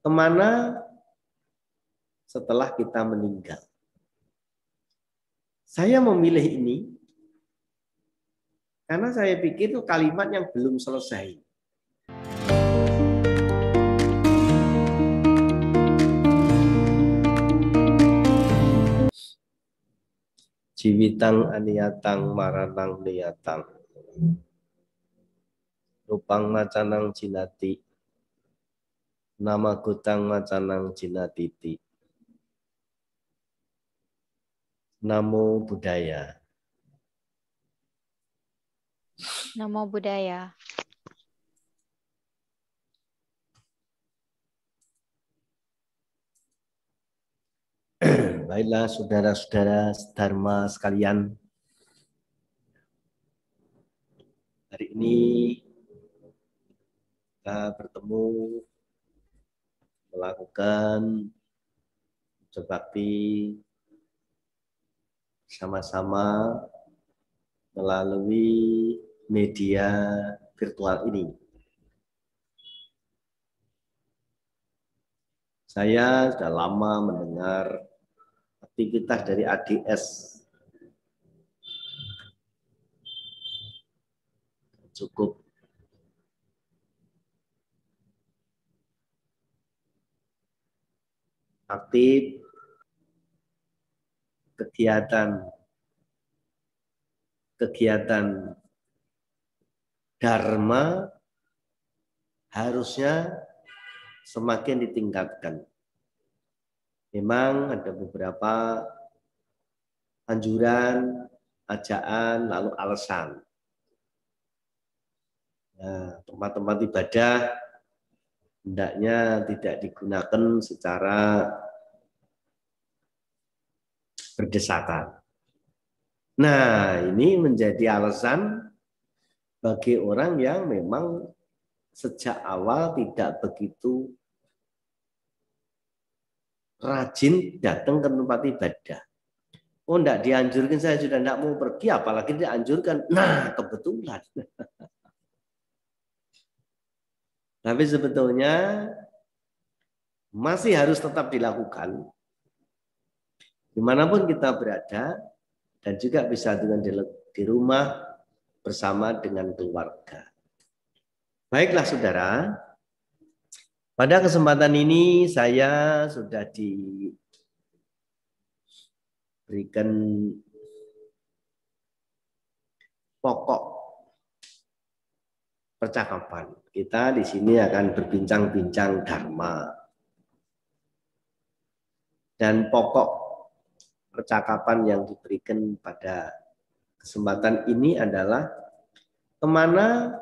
kemana setelah kita meninggal. Saya memilih ini karena saya pikir itu kalimat yang belum selesai. Jiwitang aniyatang maranang niyatang. Rupang macanang jinati. Nama gutang macanang jinatiti. Namo Buddhaya. Namo Buddhaya. Baiklah saudara-saudara Dharma sekalian. Hari ini kita bertemu melakukan bakti sama-sama melalui media virtual ini. Saya sudah lama mendengar aktivitas dari ADS. Cukup aktif, kegiatan Dharma harusnya semakin ditingkatkan. Memang ada beberapa anjuran, ajaan, lalu alasan. Nah, tempat-tempat ibadah hendaknya tidak digunakan secara berdesakan. Nah, ini menjadi alasan bagi orang yang memang sejak awal tidak begitu rajin datang ke tempat ibadah. Oh, enggak dianjurkan, saya sudah enggak mau pergi, apalagi dianjurkan. Nah, kebetulan. Tapi sebetulnya masih harus tetap dilakukan. Dimanapun kita berada, dan juga bisa dengan di rumah bersama dengan keluarga. Baiklah saudara, pada kesempatan ini saya sudah diberikan pokok percakapan. Kita di sini akan berbincang-bincang Dharma. Dan pokok percakapan yang diberikan pada kesempatan ini adalah kemana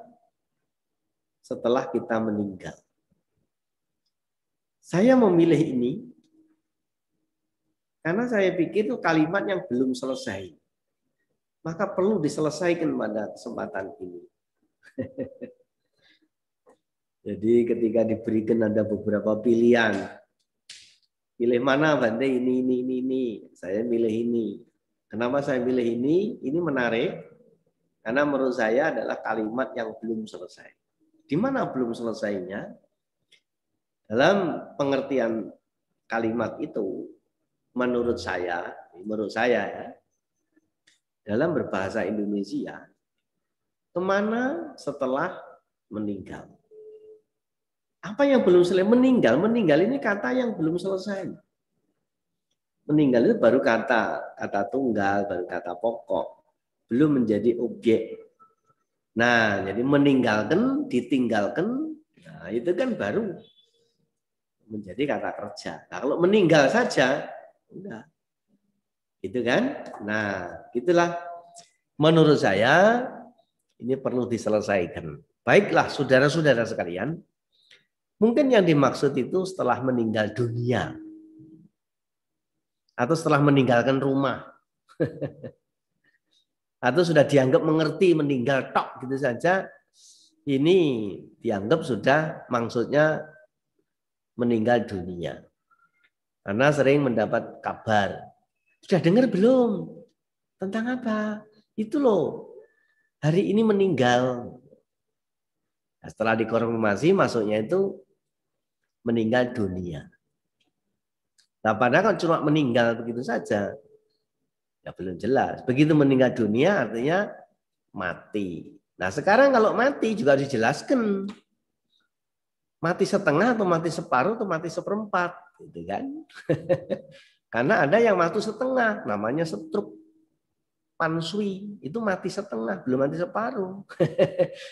setelah kita meninggal. Saya memilih ini karena saya pikir itu kalimat yang belum selesai. Maka perlu diselesaikan pada kesempatan ini. Jadi ketika diberikan ada beberapa pilihan. Pilih mana Bante, ini. Saya milih ini. Kenapa saya milih ini? Ini menarik. Karena menurut saya adalah kalimat yang belum selesai. Di mana belum selesainya? Dalam pengertian kalimat itu, menurut saya ya, dalam berbahasa Indonesia, kemana setelah meninggal? Apa yang belum selesai? Meninggal ini kata yang belum selesai. Meninggal itu baru kata tunggal, baru kata pokok, belum menjadi objek. Nah, jadi meninggalkan, ditinggalkan, nah itu kan baru menjadi kata kerja. Nah, kalau meninggal saja, udah, gitu kan? Nah, itulah menurut saya ini perlu diselesaikan. Baiklah, saudara-saudara sekalian. Mungkin yang dimaksud itu setelah meninggal dunia. Atau setelah meninggalkan rumah. Atau sudah dianggap mengerti meninggal tok gitu saja. Ini dianggap sudah maksudnya meninggal dunia. Karena sering mendapat kabar. Sudah dengar belum? Tentang apa? Itu loh. Hari ini meninggal. Nah, setelah dikonfirmasi masuknya itu meninggal dunia. Nah, padahal kan cuma meninggal begitu saja, ya belum jelas. Begitu meninggal dunia artinya mati. Nah, sekarang kalau mati juga harus dijelaskan. Mati setengah atau mati separuh atau mati seperempat, gitu kan? Karena ada yang mati setengah, namanya stroke. Pansui itu mati setengah, belum mati separuh.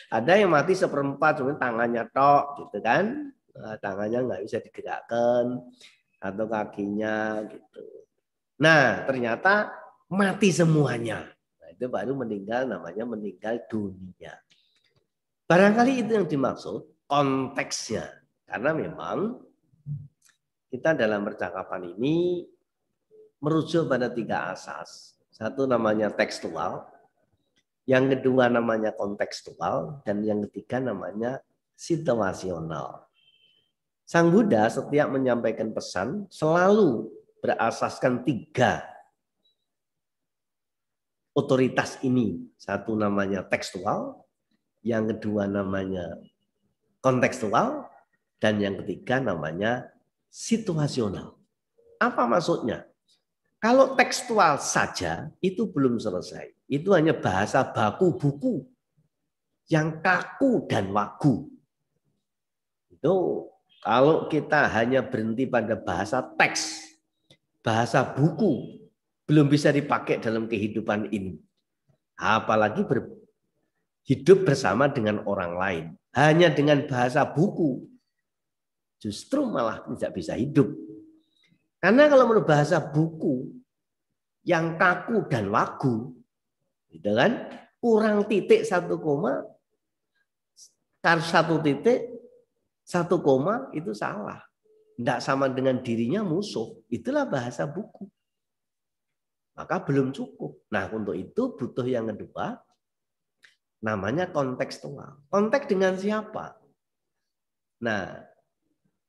Ada yang mati seperempat, cuma tangannya tok, gitu kan? Nah, tangannya nggak bisa digerakkan atau kakinya, gitu. Nah, ternyata mati semuanya. Nah, itu baru meninggal, namanya meninggal dunia. Barangkali itu yang dimaksud konteksnya. Karena memang kita dalam percakapan ini merujuk pada 3 asas. Satu namanya tekstual, yang kedua namanya kontekstual, dan yang ketiga namanya situasional. Sang Buddha setiap menyampaikan pesan selalu berasaskan 3 otoritas ini. Satu namanya tekstual, yang kedua namanya kontekstual, dan yang ketiga namanya situasional. Apa maksudnya? Kalau tekstual saja itu belum selesai. Itu hanya bahasa baku buku yang kaku dan wagu. Itu kalau kita hanya berhenti pada bahasa teks, bahasa buku, belum bisa dipakai dalam kehidupan ini. Apalagi hidup bersama dengan orang lain. Hanya dengan bahasa buku, justru malah tidak bisa hidup. Karena kalau menurut bahasa buku yang kaku dan wagu, gitu kan, kurang titik 1 koma, 1 titik 1 koma itu salah. Tidak sama dengan dirinya musuh. Itulah bahasa buku. Maka belum cukup. Nah, untuk itu butuh yang kedua, namanya kontekstual. Konteks dengan siapa? Nah,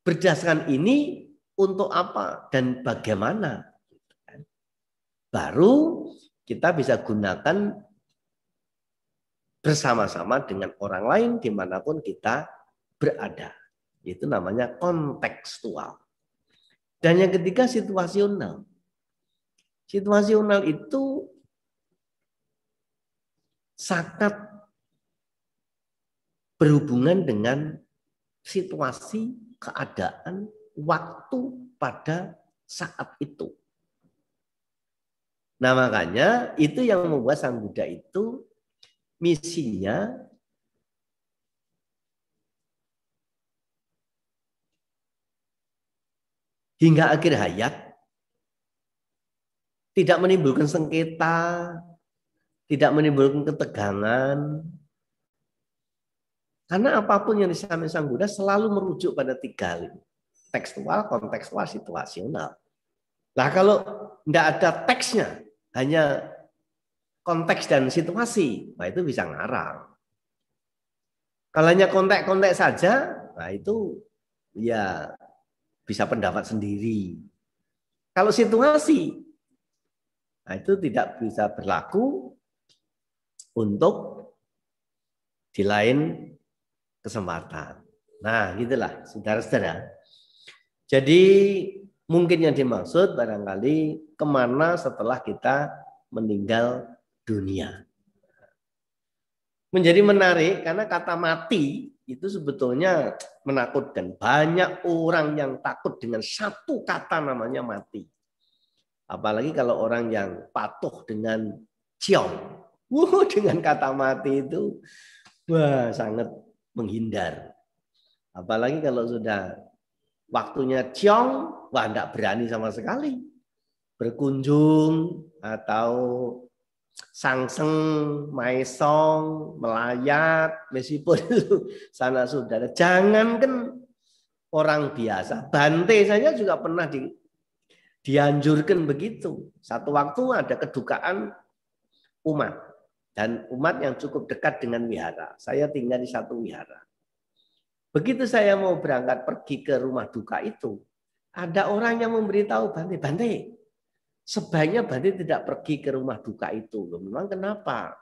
berdasarkan ini untuk apa dan bagaimana? Baru kita bisa gunakan bersama-sama dengan orang lain dimanapun kita berada. Itu namanya kontekstual. Dan yang ketiga situasional. Situasional itu sangat berhubungan dengan situasi, keadaan, waktu pada saat itu. Nah, makanya itu yang membuat Sang Buddha itu misinya hingga akhir hayat tidak menimbulkan sengketa, tidak menimbulkan ketegangan. Karena apapun yang disampaikan Sang Buddha selalu merujuk pada 3 hal. Tekstual, kontekstual, situasional. Nah, kalau tidak ada teksnya, hanya konteks dan situasi, nah itu bisa ngarang. Kalau hanya konteks-konteks saja, nah itu ya bisa pendapat sendiri. Kalau situasi, nah itu tidak bisa berlaku untuk di lain kesempatan. Nah, gitulah, saudara-saudara. Jadi mungkin yang dimaksud barangkali kemana setelah kita meninggal dunia. Menjadi menarik karena kata mati itu sebetulnya menakutkan. Banyak orang yang takut dengan satu kata namanya mati. Apalagi kalau orang yang patuh dengan ciong. Dengan kata mati itu wah, sangat menghindar. Apalagi kalau sudah waktunya ciong, wah tidak berani sama sekali berkunjung atau sangseng, maesong, melayat, meskipun itu sanak saudara. Jangankan orang biasa, Bante saja juga pernah dianjurkan begitu. Satu waktu ada kedukaan umat, dan umat yang cukup dekat dengan wihara. Saya tinggal di satu wihara. Begitu saya mau berangkat pergi ke rumah duka itu, ada orang yang memberitahu Bante, Bante, sebaiknya Bante tidak pergi ke rumah duka itu. Loh, memang kenapa?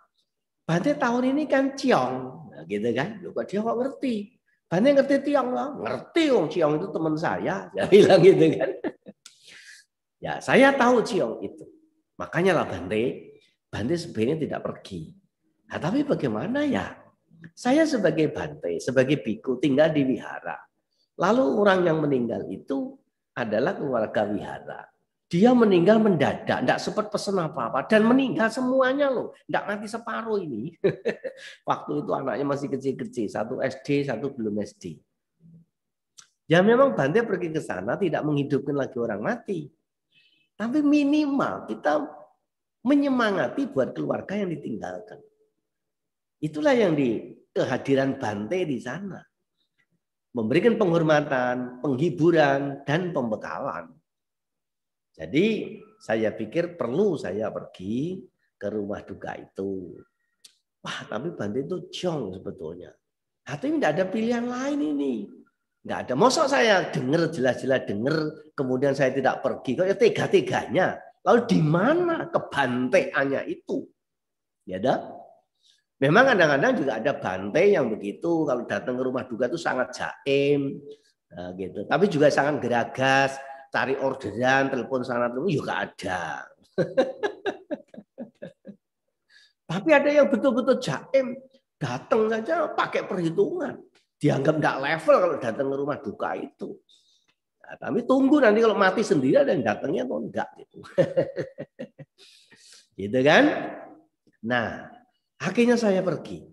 Bante tahun ini kan ciong, nah, gitu kan? Loh, kok dia kok ngerti? Bante ngerti Ciong lah, ngerti Wong Ciong itu teman saya bilang gitu kan. Ya saya tahu Ciong itu, makanya lah Bante sebenarnya tidak pergi. Nah, tapi bagaimana ya? Saya sebagai Bante, sebagai biku tinggal di wihara. Lalu orang yang meninggal itu adalah keluarga wihara. Dia meninggal mendadak, tidak sempat pesan apa-apa. Dan meninggal semuanya loh. Tidak mati separuh ini. Waktu itu anaknya masih kecil-kecil. Satu SD, satu belum SD. Ya memang Bante pergi ke sana tidak menghidupkan lagi orang mati. Tapi minimal kita menyemangati buat keluarga yang ditinggalkan. Itulah yang di kehadiran Bante di sana. Memberikan penghormatan, penghiburan, dan pembekalan. Jadi saya pikir perlu saya pergi ke rumah duka itu. Wah, tapi Bante itu jong sebetulnya. Tapi tidak ada pilihan lain ini. Nggak ada. Masa saya dengar jelas-jelas dengar, kemudian saya tidak pergi. Kok ya tega-teganya. Lalu di mana kebanteannya itu? Ya dah. Memang kadang-kadang juga ada Bante yang begitu. Kalau datang ke rumah duka itu sangat jaim. Nah, gitu. Tapi juga sangat geragas. Cari orderan, telepon sana telepon juga ada. Tapi ada yang betul-betul jaim, datang saja pakai perhitungan, dianggap tidak level kalau datang ke rumah duka itu. Nah, tapi tunggu nanti kalau mati sendiri ada yang datangnya atau enggak gitu. Gitu kan? Nah, akhirnya saya pergi.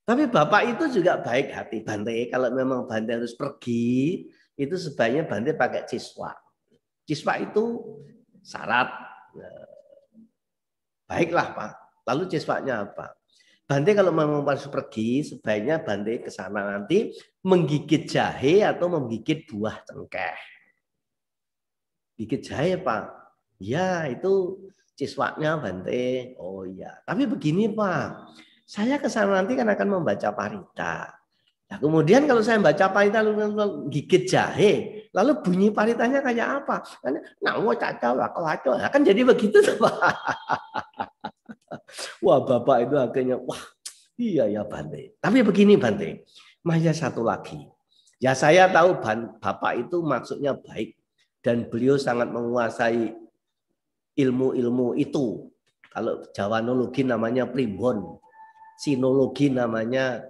Tapi bapak itu juga baik hati Bante. Kalau memang Bante harus pergi, itu sebaiknya Bante pakai ciswa. Ciswa itu syarat. Baiklah Pak. Lalu ciswanya apa? Bante kalau memang harus pergi, sebaiknya Bante ke sana nanti menggigit jahe atau menggigit buah cengkeh. Gigit jahe Pak. Ya itu ciswanya Bante. Oh iya. Tapi begini Pak. Saya ke sana nanti kan akan membaca parita. Nah, kemudian kalau saya baca parita lalu gigit jahe, lalu bunyi paritanya kayak apa? Kan jadi begitu Pak. Wah, bapak itu akhirnya, wah, iya ya Bante. Tapi begini Bante, masih satu lagi. Ya saya tahu bapak itu maksudnya baik dan beliau sangat menguasai ilmu-ilmu itu. Kalau Jawanologi namanya primbon, sinologi namanya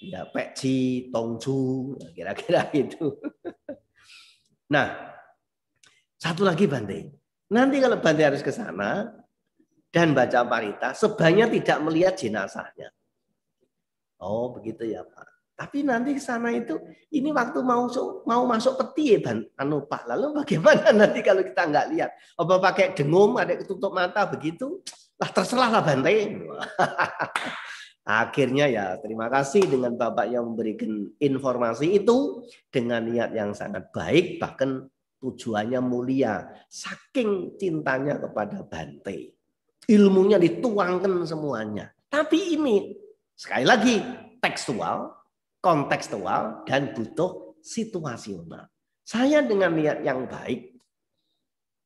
ya peci, tongju, kira-kira gitu. Nah, satu lagi Bante. Nanti kalau Bante harus ke sana dan baca parita, sebaiknya tidak melihat jenazahnya. Oh begitu ya Pak. Tapi nanti ke sana itu, ini waktu mau masuk peti ya anu Pak. Lalu bagaimana nanti kalau kita nggak lihat? Apa pakai dengung, ada ketutup mata begitu? Lah terserah lah Bante. Akhirnya ya terima kasih dengan Bapak yang memberikan informasi itu dengan niat yang sangat baik, bahkan tujuannya mulia. Saking cintanya kepada Bante. Ilmunya dituangkan semuanya. Tapi ini sekali lagi tekstual, kontekstual, dan butuh situasional. Saya dengan niat yang baik,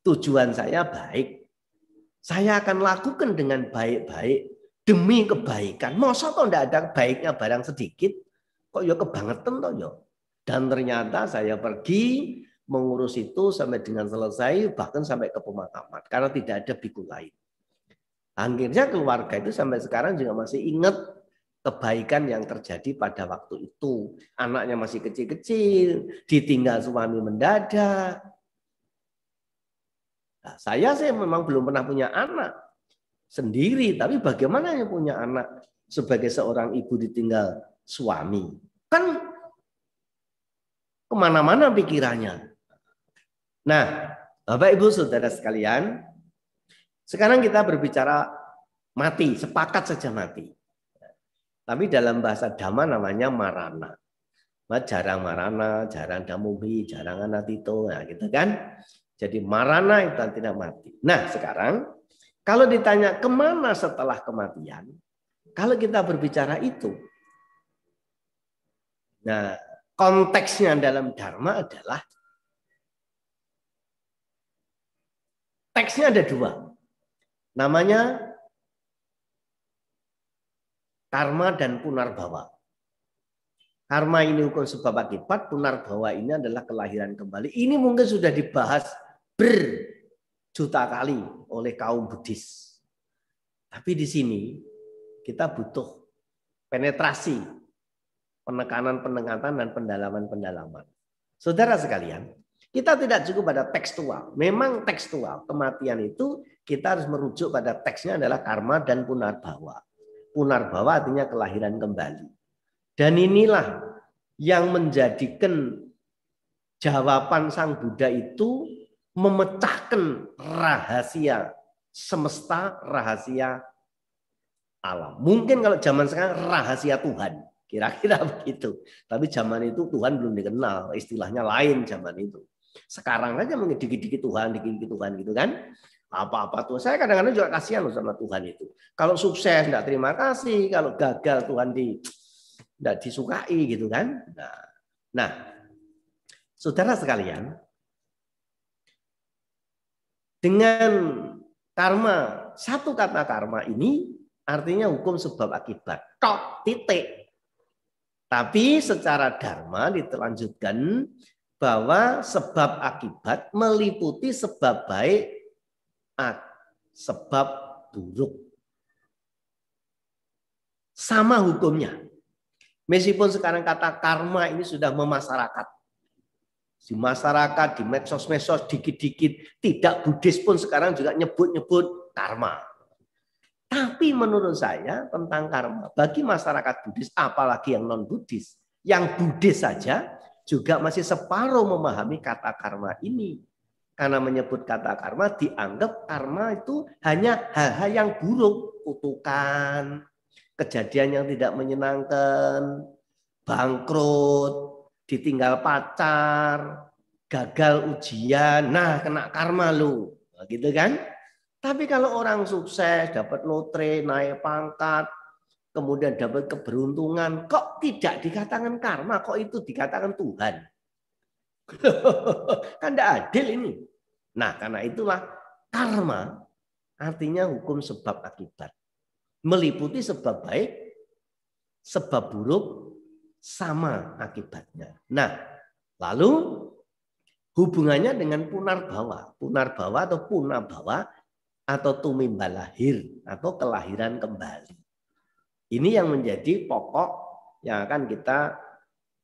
tujuan saya baik, saya akan lakukan dengan baik-baik demi kebaikan. Masa kok tidak ada baiknya barang sedikit? Kok ya kebangetan toh ya? Dan ternyata saya pergi mengurus itu sampai dengan selesai, bahkan sampai ke pemakaman. Karena tidak ada biku lain. Akhirnya keluarga itu sampai sekarang juga masih ingat kebaikan yang terjadi pada waktu itu. Anaknya masih kecil-kecil, ditinggal suami mendadak. Nah, saya memang belum pernah punya anak sendiri, tapi bagaimana yang punya anak sebagai seorang ibu ditinggal suami? Kan kemana-mana pikirannya. Nah, Bapak Ibu Saudara sekalian, sekarang kita berbicara mati, sepakat saja mati. Tapi dalam bahasa Dhamma namanya marana. Jarang marana, jarang damuhi, jarang anatito, nah gitu kan. Jadi marana itu tidak mati. Nah sekarang kalau ditanya kemana setelah kematian, kalau kita berbicara itu, nah konteksnya dalam Dharma adalah teksnya ada dua, namanya karma dan punarbhawa. Karma ini hukum sebab akibat, punarbhawa ini adalah kelahiran kembali. Ini mungkin sudah dibahas berjuta kali oleh kaum Buddhis. Tapi di sini kita butuh penetrasi, penekanan dan pendalaman. Saudara sekalian, kita tidak cukup pada tekstual. Memang tekstual, kematian itu kita harus merujuk pada teksnya adalah karma dan punarbhawa. Punarbhawa artinya kelahiran kembali. Dan inilah yang menjadikan jawaban Sang Buddha itu memecahkan rahasia semesta, rahasia alam. Mungkin kalau zaman sekarang rahasia Tuhan. Kira-kira begitu. Tapi zaman itu Tuhan belum dikenal. Istilahnya lain zaman itu. Sekarang aja mungkin dikit-dikit Tuhan gitu kan. Apa-apa Tuhan. Saya kadang-kadang juga kasihan loh sama Tuhan itu. Kalau sukses enggak terima kasih. Kalau gagal Tuhan tidak disukai gitu kan. Nah, saudara sekalian, dengan karma, satu kata karma ini artinya hukum sebab akibat. Tok, titik. Tapi secara dharma ditelanjutkan bahwa sebab akibat meliputi sebab baik, sebab buruk. Sama hukumnya. Meskipun sekarang kata karma ini sudah memasyarakat. Di masyarakat, di medsos-medsos, dikit-dikit. Tidak Buddhis pun sekarang juga nyebut-nyebut karma. Tapi menurut saya tentang karma, bagi masyarakat Buddhis, apalagi yang non-Buddhis, yang Buddhis saja juga masih separuh memahami kata karma ini. Karena menyebut kata karma, dianggap karma itu hanya hal-hal yang buruk. Kutukan, kejadian yang tidak menyenangkan, bangkrut, ditinggal pacar, gagal ujian, nah kena karma lu, gitu kan? Tapi kalau orang sukses, dapat lotre, naik pangkat, kemudian dapat keberuntungan, kok tidak dikatakan karma, kok itu dikatakan Tuhan? Kan tidak adil ini. Nah, karena itulah karma artinya hukum sebab akibat. Meliputi sebab baik, sebab buruk, sama akibatnya. Nah, lalu hubungannya dengan punarbhawa. Punarbhawa atau punabhawa atau tumimba lahir atau kelahiran kembali. Ini yang menjadi pokok yang akan kita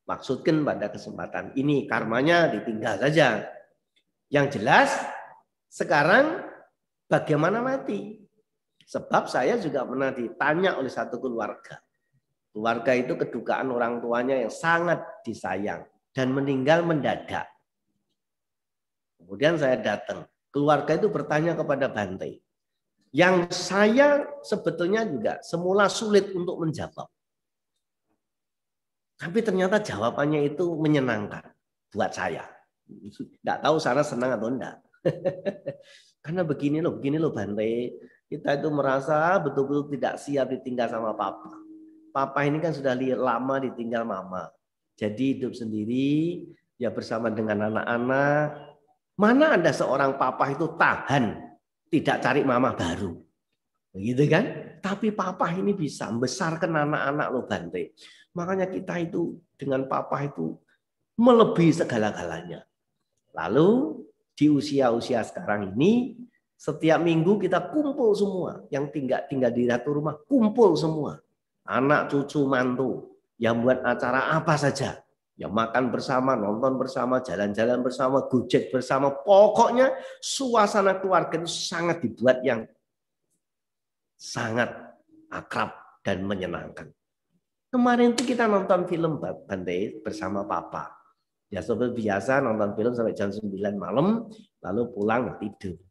maksudkan pada kesempatan ini. Karmanya ditinggal saja. Yang jelas sekarang bagaimana mati. Sebab saya juga pernah ditanya oleh satu keluarga. Keluarga itu kedukaan orang tuanya yang sangat disayang dan meninggal mendadak. Kemudian saya datang. Keluarga itu bertanya kepada Bante. Yang saya sebetulnya juga semula sulit untuk menjawab. Tapi ternyata jawabannya itu menyenangkan buat saya. Tidak tahu sana senang atau enggak. Karena begini loh Bante. Kita itu merasa betul-betul tidak siap ditinggal sama papa. Papa ini kan sudah lama ditinggal mama. Jadi hidup sendiri, ya bersama dengan anak-anak. Mana ada seorang papa itu tahan tidak cari mama baru. Begitu kan? Tapi papa ini bisa membesarkan anak-anak loh Bante. Makanya kita itu dengan papa itu melebihi segala-galanya. Lalu di usia-usia sekarang ini, setiap minggu kita kumpul semua. Yang tinggal di satu rumah, kumpul semua. Anak, cucu, mantu. Yang buat acara apa saja. Yang makan bersama, nonton bersama, jalan-jalan bersama, gojek bersama. Pokoknya suasana keluarga itu sangat dibuat yang sangat akrab dan menyenangkan. Kemarin itu kita nonton film Bante bersama papa. Ya seperti biasa nonton film sampai jam 9 malam, lalu pulang tidur.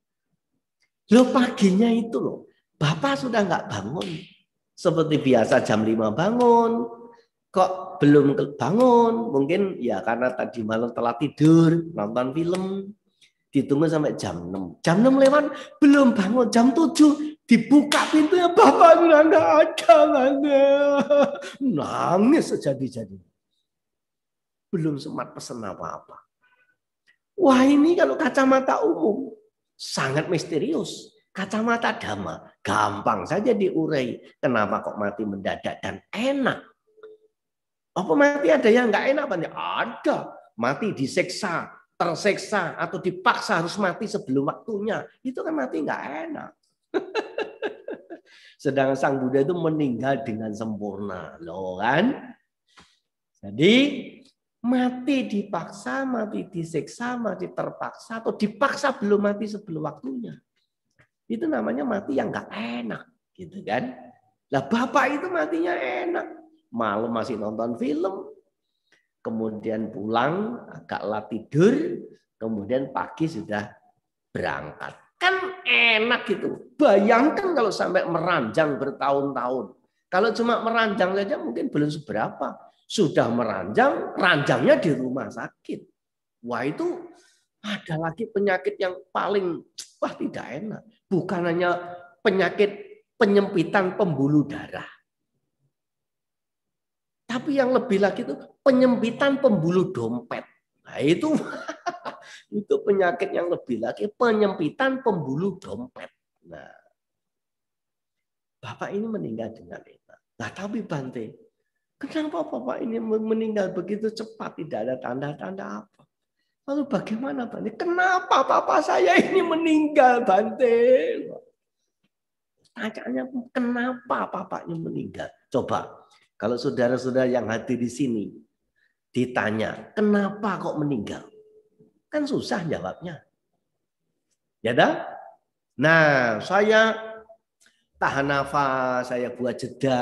Loh paginya itu loh, bapak sudah nggak bangun. Seperti biasa jam 5 bangun, kok belum bangun? Mungkin ya karena tadi malam telah tidur, nonton film, ditunggu sampai jam 6. Jam 6 lewat, belum bangun. Jam 7 dibuka pintunya, bapak sudah nggak ada. Nangis sejadi-jadi. Belum sempat pesan apa-apa. Wah ini kalau kacamata umum sangat misterius. Kacamata dhamma gampang saja diurai. Kenapa kok mati mendadak dan enak? Apa mati ada yang nggak enak? Ada. Mati disiksa, tersiksa, atau dipaksa harus mati sebelum waktunya. Itu kan mati nggak enak. Sedangkan Sang Buddha itu meninggal dengan sempurna. Loh kan? Jadi mati dipaksa, mati disiksa, mati terpaksa, atau dipaksa belum mati sebelum waktunya. Itu namanya mati yang nggak enak. Gitu kan? Lah Bapak itu matinya enak. Malam masih nonton film, kemudian pulang agaklah tidur, kemudian pagi sudah berangkat. Kan enak gitu. Bayangkan kalau sampai meranjang bertahun-tahun. Kalau cuma meranjang saja mungkin belum seberapa. Sudah meranjang, ranjangnya di rumah sakit. Wah itu ada lagi penyakit yang paling tidak enak. Bukan hanya penyakit penyempitan pembuluh darah. Tapi yang lebih lagi itu penyempitan pembuluh dompet. Nah itu itu penyakit yang lebih lagi, penyempitan pembuluh dompet. Nah, Bapak ini meninggal dengan enak. Nah tapi Bante, kenapa Bapak ini meninggal begitu cepat? Tidak ada tanda-tanda apa? Lalu bagaimana Bante? Kenapa Bapak saya ini meninggal Bante? Tanyanya kenapa Bapaknya meninggal? Coba. Kalau saudara-saudara yang hadir di sini ditanya, kenapa kok meninggal? Kan susah jawabnya. Ya dah? Nah, saya tahan nafas, saya buat jeda,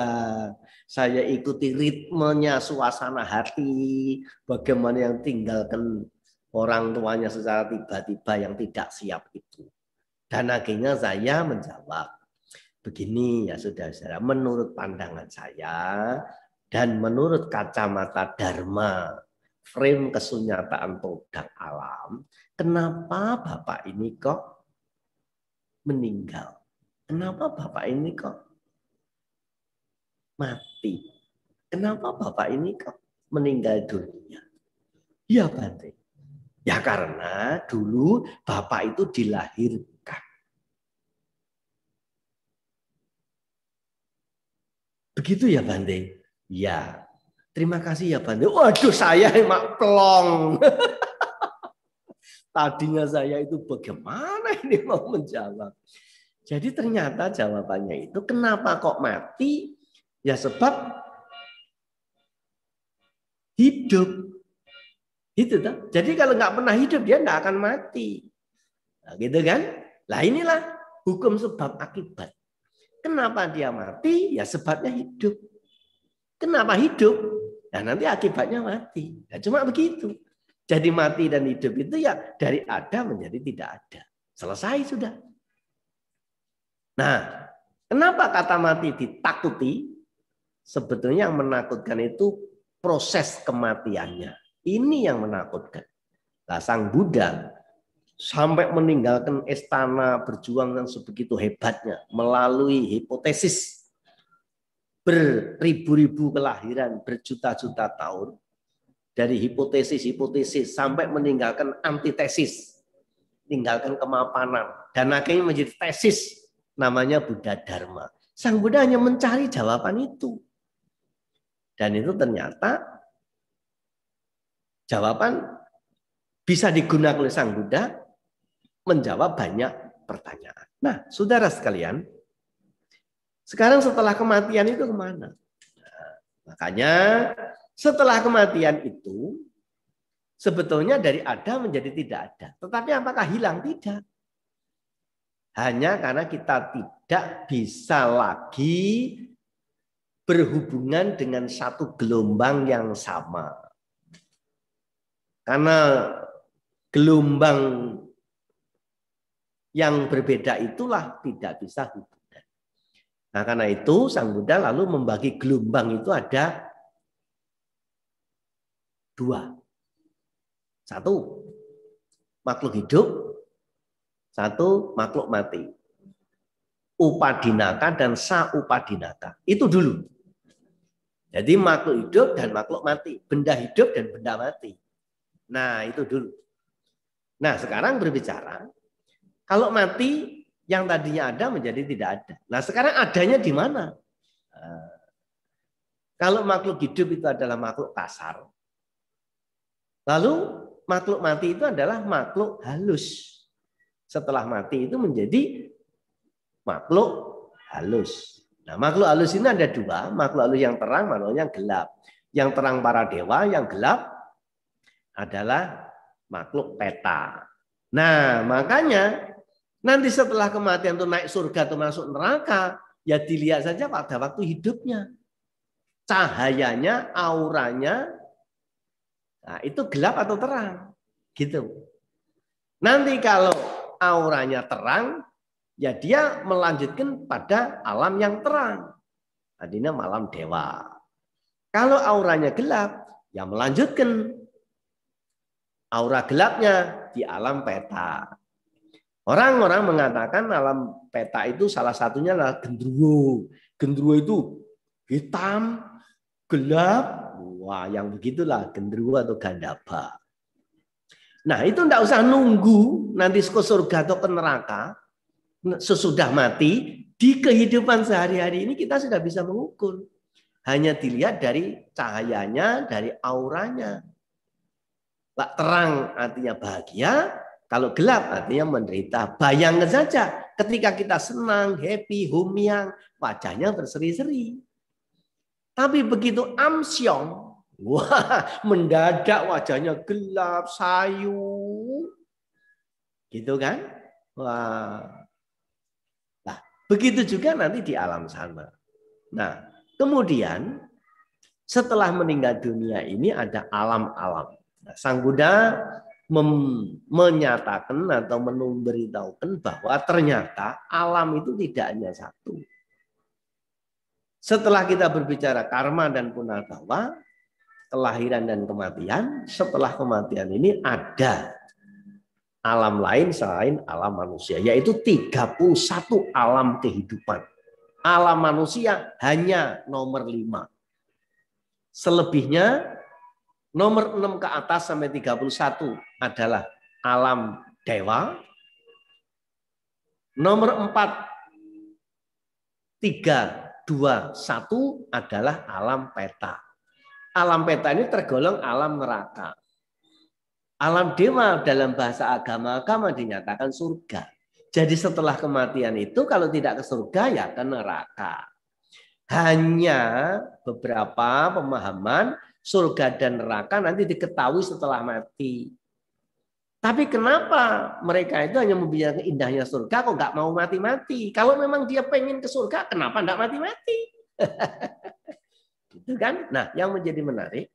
saya ikuti ritmenya suasana hati, bagaimana yang tinggalkan orang tuanya secara tiba-tiba yang tidak siap itu. Dan akhirnya saya menjawab, begini ya saudara-saudara, menurut pandangan saya dan menurut kacamata Dharma, frame kesunyataan produk alam, kenapa Bapak ini kok meninggal? Kenapa Bapak ini kok mati? Kenapa Bapak ini kok meninggal dunia? Ya Bante. Ya karena dulu Bapak itu dilahirkan. Begitu ya Bante? Ya. Terima kasih ya Bante. Waduh saya emak plong. Tadinya saya itu bagaimana ini mau menjawab. Jadi ternyata jawabannya itu kenapa kok mati? Ya sebab hidup. Itu tuh. Jadi kalau nggak pernah hidup dia nggak akan mati. Nah, gitu kan? Lah inilah hukum sebab akibat. Kenapa dia mati? Ya sebabnya hidup. Kenapa hidup? Ya nanti akibatnya mati. Ya cuma begitu. Jadi mati dan hidup itu ya dari ada menjadi tidak ada. Selesai sudah. Nah, kenapa kata mati ditakuti? Sebetulnya yang menakutkan itu proses kematiannya. Ini yang menakutkan. Nah, Sang Buddha sampai meninggalkan istana berjuang yang sebegitu hebatnya melalui hipotesis beribu-ribu kelahiran, berjuta-juta tahun. Dari hipotesis sampai meninggalkan antitesis, meninggalkan kemapanan. Dan akhirnya menjadi tesis namanya Buddha Dharma. Sang Buddha hanya mencari jawaban itu. Dan itu ternyata jawaban bisa digunakan oleh Sang Buddha menjawab banyak pertanyaan. Nah, saudara sekalian, sekarang setelah kematian itu kemana? Nah, makanya setelah kematian itu sebetulnya dari ada menjadi tidak ada. Tetapi apakah hilang? Tidak. Hanya karena kita tidak bisa lagi berhubungan dengan satu gelombang yang sama. Karena gelombang yang berbeda itulah tidak bisa hubungan. Nah, karena itu Sang Buddha lalu membagi gelombang itu ada dua. Satu, makhluk hidup. Satu, makhluk mati. Upadinaka dan saupadinaka. Itu dulu. Jadi makhluk hidup dan makhluk mati. Benda hidup dan benda mati. Nah, itu dulu. Nah, sekarang berbicara. Kalau mati, yang tadinya ada menjadi tidak ada. Nah, sekarang adanya di mana? Kalau makhluk hidup itu adalah makhluk kasar. Lalu makhluk mati itu adalah makhluk halus. Setelah mati itu menjadi makhluk halus. Nah, makhluk halus ini ada dua, makhluk halus yang terang, makhluk yang gelap. Yang terang para dewa, yang gelap adalah makhluk peta. Nah, makanya nanti setelah kematian itu naik surga atau masuk neraka, ya dilihat saja pada waktu hidupnya. Cahayanya, auranya, nah itu gelap atau terang. Gitu. Nanti kalau auranya terang, ya dia melanjutkan pada alam yang terang. Artinya malam dewa. Kalau auranya gelap, ya melanjutkan aura gelapnya di alam peta. Orang-orang mengatakan alam peta itu salah satunya adalah genderuwo. Genderuwo itu hitam, gelap. Wah, yang begitulah genderuwo atau gandaba. Nah, itu enggak usah nunggu nanti ke surga atau ke neraka. Sesudah mati, di kehidupan sehari-hari ini kita sudah bisa mengukur. Hanya dilihat dari cahayanya, dari auranya. Terang artinya bahagia, kalau gelap artinya menderita. Bayangkan saja ketika kita senang, happy, humyang, wajahnya berseri-seri. Tapi begitu amsyong, wah, mendadak wajahnya gelap, sayu. Gitu kan? Wah. Nah, begitu juga nanti di alam sana. Nah, kemudian setelah meninggal dunia ini ada alam-alam. Nah, Sang Buddha menyatakan atau memberitahukan bahwa ternyata alam itu tidak hanya satu. Setelah kita berbicara karma dan punarbawa, kelahiran dan kematian, setelah kematian ini ada alam lain selain alam manusia, yaitu 31 alam kehidupan. Alam manusia hanya nomor 5. Selebihnya nomor 6 ke atas sampai 31 adalah alam dewa. Nomor 4, 3, 2, 1 adalah alam peta. Alam peta ini tergolong alam neraka. Alam dewa dalam bahasa agama-agama dinyatakan surga. Jadi setelah kematian itu kalau tidak ke surga ya ke neraka. Hanya beberapa pemahaman surga dan neraka nanti diketahui setelah mati. Tapi kenapa mereka itu hanya membicarakan indahnya surga kok nggak mau mati-mati? Kalau memang dia pengen ke surga, kenapa nggak mati-mati? Gitu kan? Nah, yang menjadi menarik,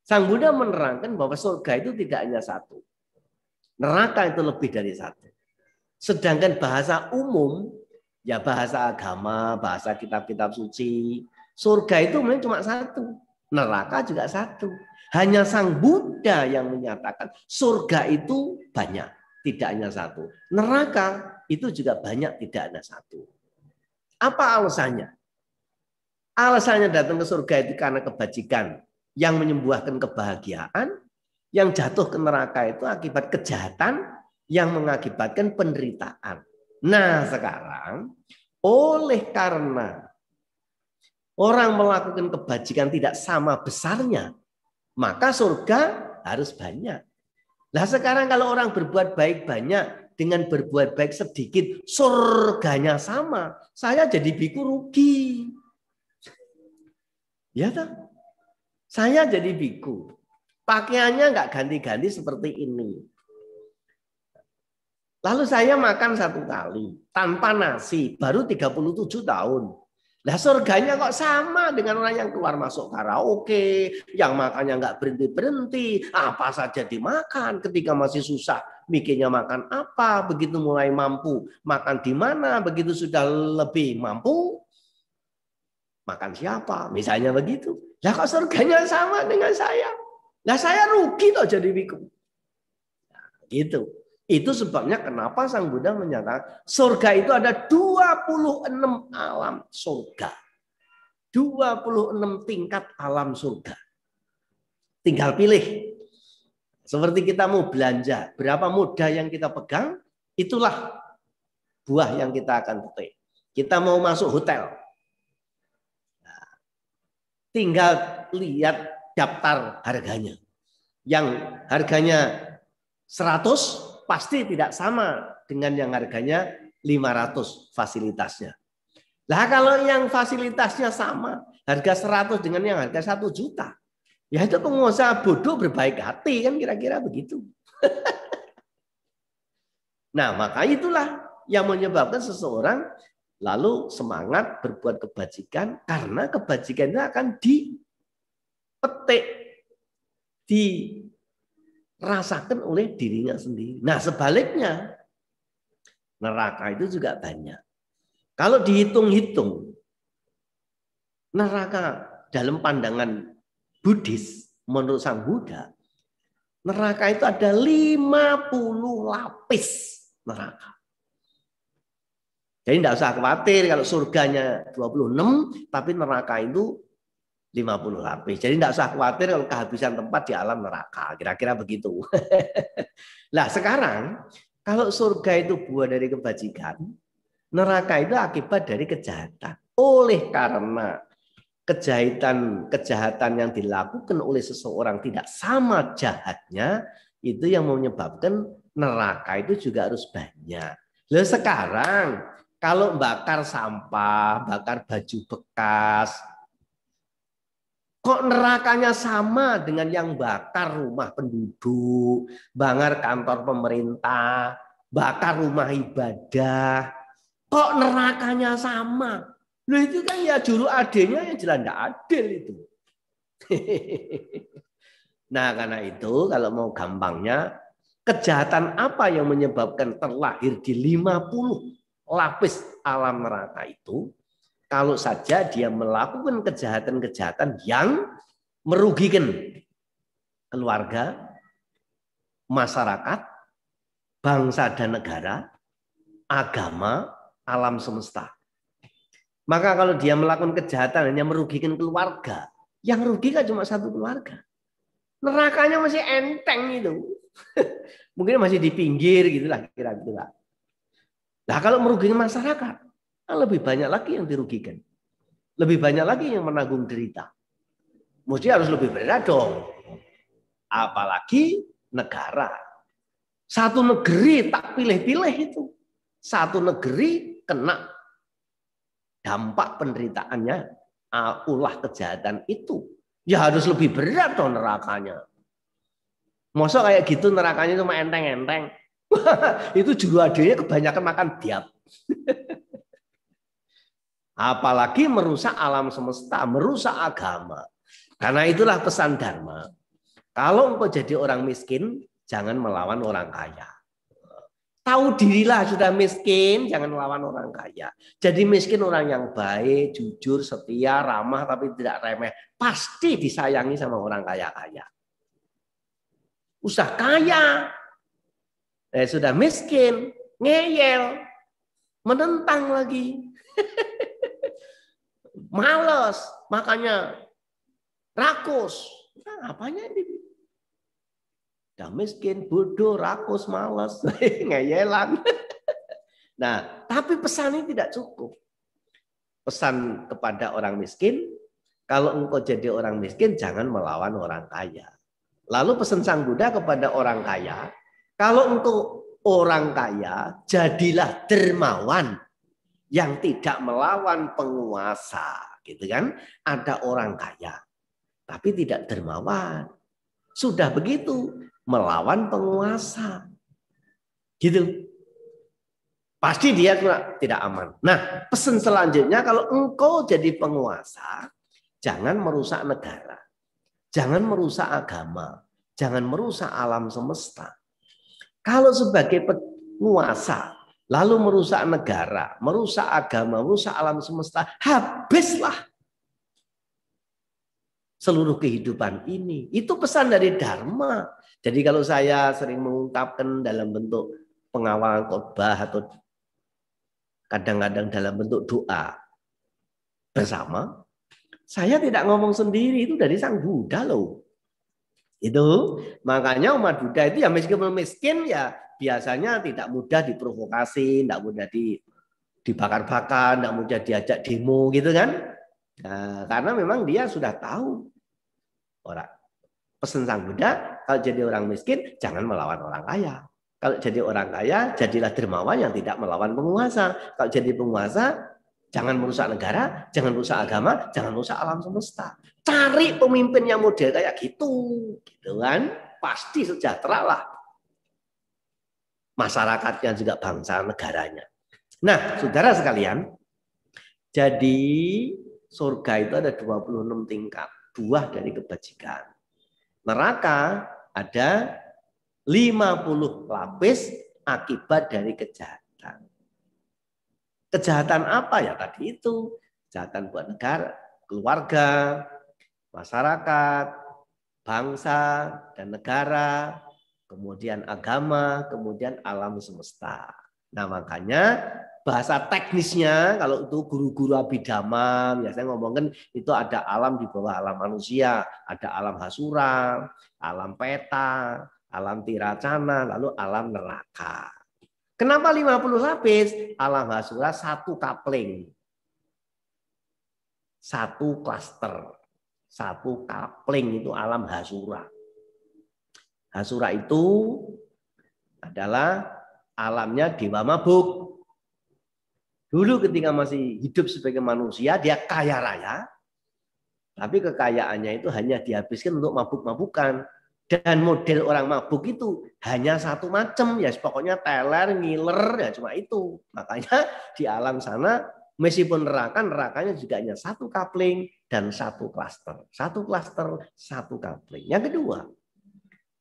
Sang Buddha menerangkan bahwa surga itu tidak hanya satu. Neraka itu lebih dari satu. Sedangkan bahasa umum, ya bahasa agama, bahasa kitab-kitab suci, surga itu memang cuma satu. Neraka juga satu. Hanya Sang Buddha yang menyatakan surga itu banyak, tidak hanya satu. Neraka itu juga banyak, tidak hanya satu. Apa alasannya? Alasannya datang ke surga itu karena kebajikan yang menyembuhkan kebahagiaan, yang jatuh ke neraka itu akibat kejahatan yang mengakibatkan penderitaan. Nah sekarang, oleh karena orang melakukan kebajikan tidak sama besarnya, maka surga harus banyak. Nah sekarang kalau orang berbuat baik banyak dengan berbuat baik sedikit, surganya sama. Saya jadi biku rugi. Ya tak? Saya jadi biku. Pakaiannya nggak ganti-ganti seperti ini. Lalu saya makan 1 kali tanpa nasi, baru 37 tahun. Nah surganya kok sama dengan orang yang keluar masuk karaoke, yang makannya nggak berhenti-berhenti, apa saja dimakan ketika masih susah. Mikirnya makan apa, begitu mulai mampu, makan di mana, begitu sudah lebih mampu, makan siapa, misalnya begitu. Lah kok surganya sama dengan saya? Lah saya rugi toh jadi biku. Nah, gitu. Itu sebabnya kenapa Sang Buddha menyatakan surga itu ada 26 alam surga. 26 tingkat alam surga. Tinggal pilih. Seperti kita mau belanja, berapa mudah yang kita pegang, itulah buah yang kita akan petik. Kita mau masuk hotel. tinggal lihat daftar harganya. Yang harganya 100 pasti tidak sama dengan yang harganya 500 fasilitasnya. Lah kalau yang fasilitasnya sama, harga 100 dengan yang harga 1 juta, ya itu pengusaha bodoh berbaik hati kan kira-kira begitu. Nah, maka itulah yang menyebabkan seseorang lalu semangat berbuat kebajikan karena kebajikan itu akan dipetik, dirasakan oleh dirinya sendiri. Nah, sebaliknya neraka itu juga banyak. Kalau dihitung-hitung, neraka dalam pandangan Buddhis menurut Sang Buddha, neraka itu ada 50 lapis neraka. Jadi tidak usah khawatir kalau surganya 26, tapi neraka itu 50 lapis. Jadi tidak usah khawatir kalau kehabisan tempat di alam neraka. Kira-kira begitu. Nah sekarang, kalau surga itu buah dari kebajikan, neraka itu akibat dari kejahatan. Oleh karena kejahatan yang dilakukan oleh seseorang tidak sama jahatnya, itu yang menyebabkan neraka itu juga harus banyak. Lalu sekarang kalau bakar sampah, bakar baju bekas, kok nerakanya sama dengan yang bakar rumah penduduk, bakar kantor pemerintah, bakar rumah ibadah, kok nerakanya sama? Loh itu kan ya juru adilnya yang jelas tidak adil itu. Nah karena itu kalau mau gampangnya, kejahatan apa yang menyebabkan terlahir di 50 lapis alam neraka itu? Kalau saja dia melakukan kejahatan-kejahatan yang merugikan keluarga, masyarakat, bangsa dan negara, agama, alam semesta. Maka kalau dia melakukan kejahatan hanya merugikan keluarga, yang rugi kan cuma satu keluarga. Nerakanya masih enteng itu. Mungkin masih di pinggir gitulah kira-kira. Nah kalau merugikan masyarakat, lebih banyak lagi yang dirugikan. Lebih banyak lagi yang menanggung derita. Mesti harus lebih berat dong. Apalagi negara. Satu negeri tak pilih-pilih itu. Satu negeri kena dampak penderitaannya, ulah kejahatan itu. Ya harus lebih berat dong nerakanya. Masa kayak gitu nerakanya cuma enteng-enteng. Itu juru adilnya kebanyakan makan biap. Apalagi merusak alam semesta, merusak agama. Karena itulah pesan Dharma. Kalau engkau jadi orang miskin, jangan melawan orang kaya. Tahu dirilah sudah miskin, jangan melawan orang kaya. Jadi miskin orang yang baik, jujur, setia, ramah, tapi tidak remeh. Pasti disayangi sama orang kaya-kaya. Usah kaya, sudah miskin, ngeyel, menentang lagi. Males, makanya rakus. Nah, apanya ini? Udah miskin, bodoh, rakus, malas, ngeyelan. Nah, tapi pesan ini tidak cukup. Pesan kepada orang miskin, kalau engkau jadi orang miskin, jangan melawan orang kaya. Lalu pesan Sang Buddha kepada orang kaya, kalau engkau orang kaya, jadilah dermawan yang tidak melawan penguasa. Gitu kan? Ada orang kaya, tapi tidak dermawan. Sudah begitu, melawan penguasa. Gitu. Pasti dia tidak aman. Nah, pesan selanjutnya kalau engkau jadi penguasa, jangan merusak negara. Jangan merusak agama. Jangan merusak alam semesta. Kalau sebagai penguasa, lalu merusak negara, merusak agama, merusak alam semesta, habislah seluruh kehidupan ini. Itu pesan dari Dharma. Jadi kalau saya sering mengungkapkan dalam bentuk pengawalan khotbah atau kadang-kadang dalam bentuk doa bersama, saya tidak ngomong sendiri, itu dari Sang Buddha loh. Itu makanya umat Buddha itu ya meskipun miskin ya biasanya tidak mudah diprovokasi, tidak mudah dibakar-bakar, tidak mudah diajak demo gitu kan. Nah, karena memang dia sudah tahu orang pesan Sang Buddha, kalau jadi orang miskin jangan melawan orang kaya. Kalau jadi orang kaya, jadilah dermawan yang tidak melawan penguasa. Kalau jadi penguasa, jangan merusak negara, jangan merusak agama, jangan merusak alam semesta. Cari pemimpin yang model kayak gitu kan? Pasti sejahtera lah masyarakatnya, juga bangsa negaranya. Nah, saudara sekalian, jadi surga itu ada 26 tingkat, buah dari kebajikan. Neraka ada 50 lapis akibat dari kejahatan. Kejahatan apa ya tadi itu? Kejahatan buat negara, keluarga, masyarakat, bangsa dan negara, kemudian agama, kemudian alam semesta. Nah, makanya bahasa teknisnya kalau itu guru-guru abhidhamma biasanya ngomongin itu ada alam di bawah alam manusia, ada alam hasura, alam peta, alam tiracana, lalu alam neraka. Kenapa 50 lapis? Alam hasura satu kapling. Satu klaster. Satu kapling itu alam hasura. Hasura itu adalah alamnya dewa mabuk. Dulu ketika masih hidup sebagai manusia, dia kaya raya. Tapi kekayaannya itu hanya dihabiskan untuk mabuk-mabukan. Dan model orang mabuk itu hanya satu macam. Ya pokoknya teler, ngiler, ya cuma itu. Makanya di alam sana, meskipun neraka, nerakanya juga hanya satu kapling dan satu klaster. Satu klaster, satu kapling. Yang kedua,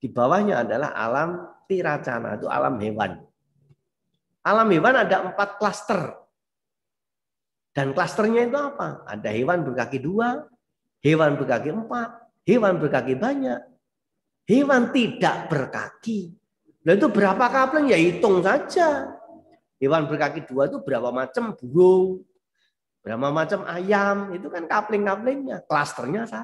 di bawahnya adalah alam tiracana, itu alam hewan. Alam hewan ada 4 klaster. Dan klasternya itu apa? Ada hewan berkaki 2, hewan berkaki 4, hewan berkaki banyak, hewan tidak berkaki. Nah itu berapa kapling? Ya hitung saja. Hewan berkaki 2 itu berapa macam burung, berapa macam ayam, itu kan kapling-kaplingnya. Klasternya 1.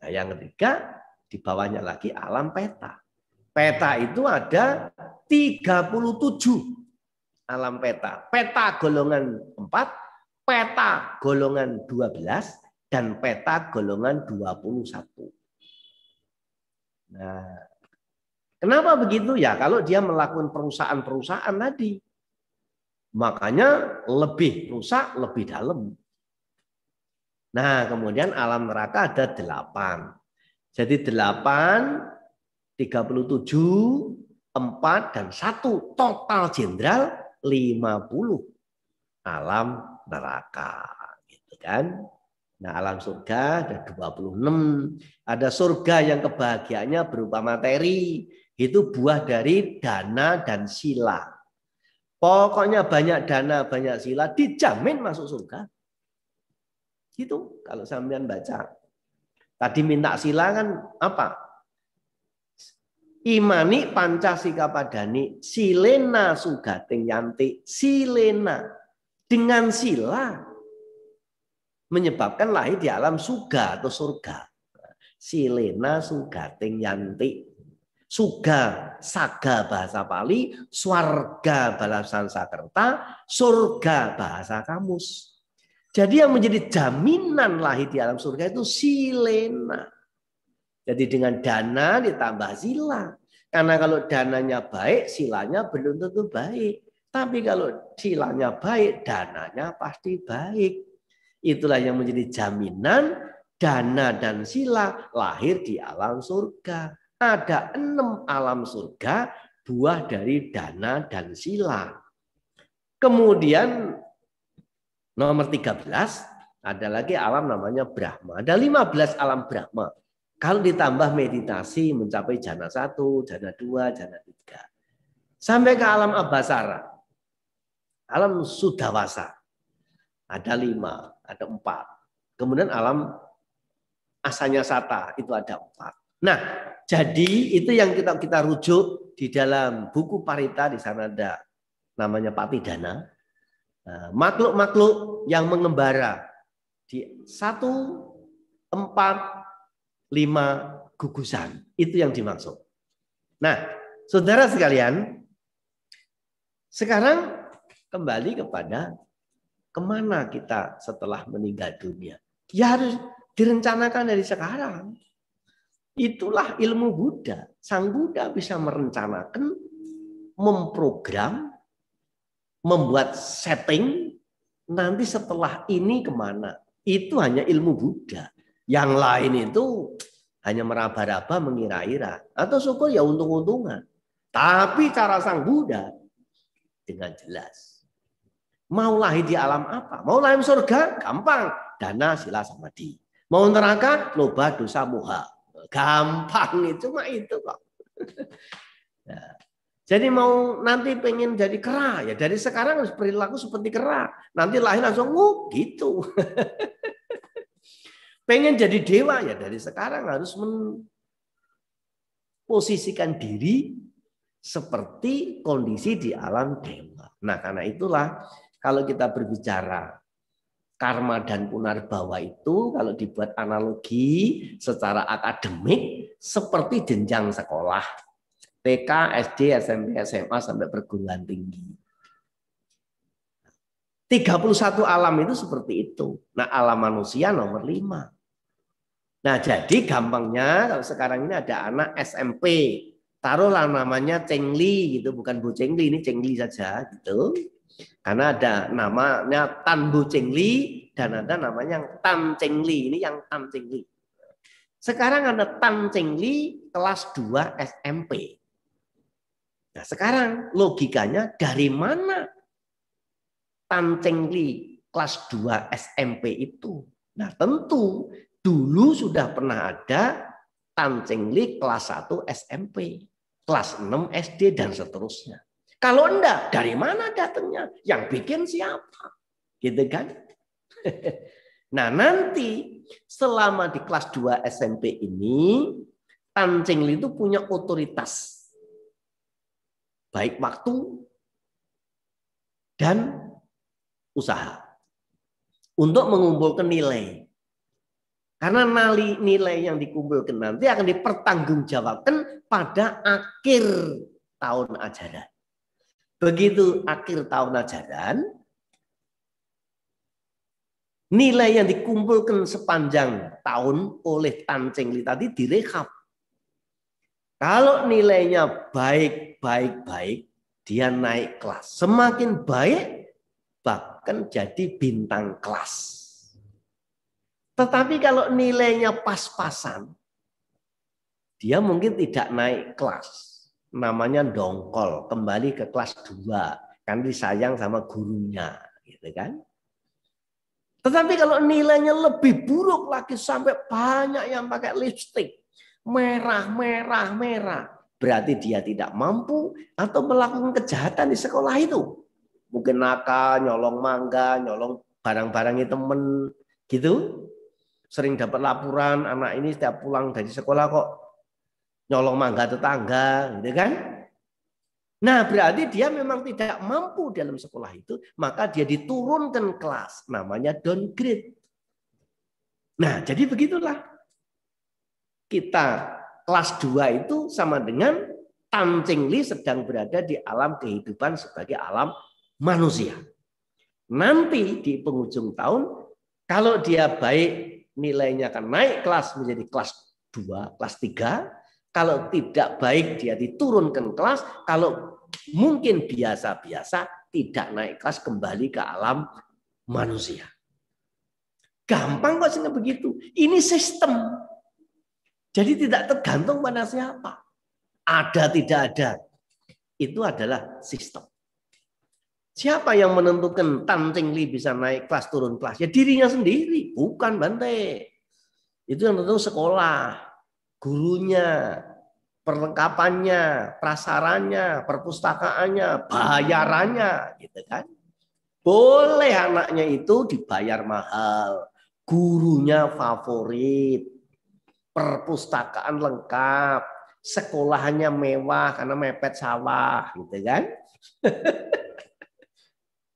Nah yang ketiga, di bawahnya lagi alam peta. Peta itu ada 37. Alam peta. Peta golongan 4, peta golongan 12, dan peta golongan 21. Nah, kenapa begitu ya? Kalau dia melakukan perusahaan-perusahaan tadi, makanya lebih rusak, lebih dalam. Nah, kemudian alam neraka ada 8. Jadi 8, 37, 4, dan 1. Total jenderal 50 alam neraka, gitu kan? Nah, alam surga ada 26. Ada surga yang kebahagiaannya berupa materi, itu buah dari dana dan sila. Pokoknya banyak dana, banyak sila, dijamin masuk surga. Gitu kalau sampean baca. Tadi minta sila kan apa? Imani pancasika padani silena sugating yanti. Silena, dengan sila menyebabkan lahir di alam suga atau surga. Silena sugating yanti. Suga saga bahasa Pali, swarga bahasa Sanskerta, surga bahasa kamus. Jadi yang menjadi jaminan lahir di alam surga itu silena. Jadi dengan dana ditambah sila. Karena kalau dananya baik, silanya belum tentu baik. Tapi kalau silanya baik, dananya pasti baik. Itulah yang menjadi jaminan dana dan sila lahir di alam surga. Ada 6 alam surga, buah dari dana dan sila. Kemudian nomor 13, ada lagi alam namanya Brahma. Ada 15 alam Brahma. Kalau ditambah meditasi mencapai jana 1, jana 2, jana 3. Sampai ke alam Abhasara. Alam Sudawasa. Ada 5, ada 4. Kemudian alam Asanya Sata, itu ada 4. Nah, jadi itu yang kita rujuk di dalam buku Parita, di sana ada namanya Patidana. Makhluk-makhluk yang mengembara di 1, 4, 5 gugusan. Itu yang dimaksud. Nah, saudara sekalian, sekarang kembali kepada kemana kita setelah meninggal dunia? Ya harus direncanakan dari sekarang. Itulah ilmu Buddha. Sang Buddha bisa merencanakan, memprogram, membuat setting, nanti setelah ini kemana. Itu hanya ilmu Buddha. Yang lain itu hanya meraba-raba, mengira-ira. Atau syukur ya untung-untungan. Tapi cara Sang Buddha dengan jelas. Mau lahir di alam apa? Mau lahir surga? Gampang. Dana, sila, samadhi. Mau neraka? Loba, dosa, moha. Gampang itu, cuma itu kok. Nah, jadi mau nanti pengen jadi kera, ya dari sekarang harus perilaku seperti kera. Nanti lahir langsung gitu. Pengen jadi dewa, ya dari sekarang harus memposisikan diri seperti kondisi di alam dewa. Nah, karena itulah kalau kita berbicara karma dan punarbawa itu kalau dibuat analogi secara akademik seperti jenjang sekolah. TK, SD, SMP, SMA sampai perguruan tinggi. 31 alam itu seperti itu. Nah, alam manusia nomor 5. Nah, jadi gampangnya kalau sekarang ini ada anak SMP, taruhlah namanya Cengli gitu, bukan Bu Cengli, ini Cengli saja gitu. Karena ada namanya Tan Bu Cengli dan ada namanya Tan Cengli, ini yang Tan Cengli. Sekarang ada Tan Cengli kelas 2 SMP. Nah, sekarang logikanya dari mana Tan Cengli kelas 2 SMP itu? Nah, tentu dulu sudah pernah ada Tan Cengli kelas 1 SMP, kelas 6 SD dan seterusnya. Kalau enggak, dari mana datangnya? Yang bikin siapa? Gitu kan? Nah, nanti selama di kelas 2 SMP ini Tan Cengli itu punya otoritas. Baik waktu dan usaha untuk mengumpulkan nilai. Karena nilai yang dikumpulkan nanti akan dipertanggungjawabkan pada akhir tahun ajaran. Begitu akhir tahun ajaran, nilai yang dikumpulkan sepanjang tahun oleh Tan Cengli tadi direkap. Kalau nilainya baik, dia naik kelas. Semakin baik, bahkan jadi bintang kelas. Tetapi kalau nilainya pas-pasan, dia mungkin tidak naik kelas. Namanya dongkol, kembali ke kelas 2. Kan disayang sama gurunya. Gitu kan? Tetapi kalau nilainya lebih buruk lagi, sampai banyak yang pakai lipstik. Merah. Berarti dia tidak mampu atau melakukan kejahatan di sekolah itu. Mungkin nakal, nyolong mangga, nyolong barang-barangnya temen. Gitu. Sering dapat laporan, anak ini setiap pulang dari sekolah kok nyolong mangga tetangga, gitu kan? Nah, berarti dia memang tidak mampu dalam sekolah itu, maka dia diturunkan kelas, namanya downgrade. Nah, jadi begitulah. Kita kelas 2 itu sama dengan Tan Cengli sedang berada di alam kehidupan sebagai alam manusia. Nanti di penghujung tahun, kalau dia baik, nilainya akan naik kelas menjadi kelas 2, kelas 3. Kalau tidak baik dia diturunkan kelas. Kalau mungkin biasa-biasa tidak naik kelas kembali ke alam manusia. Gampang kok sehingga begitu. Ini sistem. Jadi tidak tergantung pada siapa. Ada tidak ada. Itu adalah sistem. Siapa yang menentukan Tan Cengli bisa naik kelas turun kelas? Ya dirinya sendiri, bukan Bante. Itu yang tentu sekolah, gurunya, perlengkapannya, prasarannya, perpustakaannya, bayarannya, gitu kan? Boleh anaknya itu dibayar mahal, gurunya favorit, perpustakaan lengkap, sekolahannya mewah karena mepet sawah, gitu kan?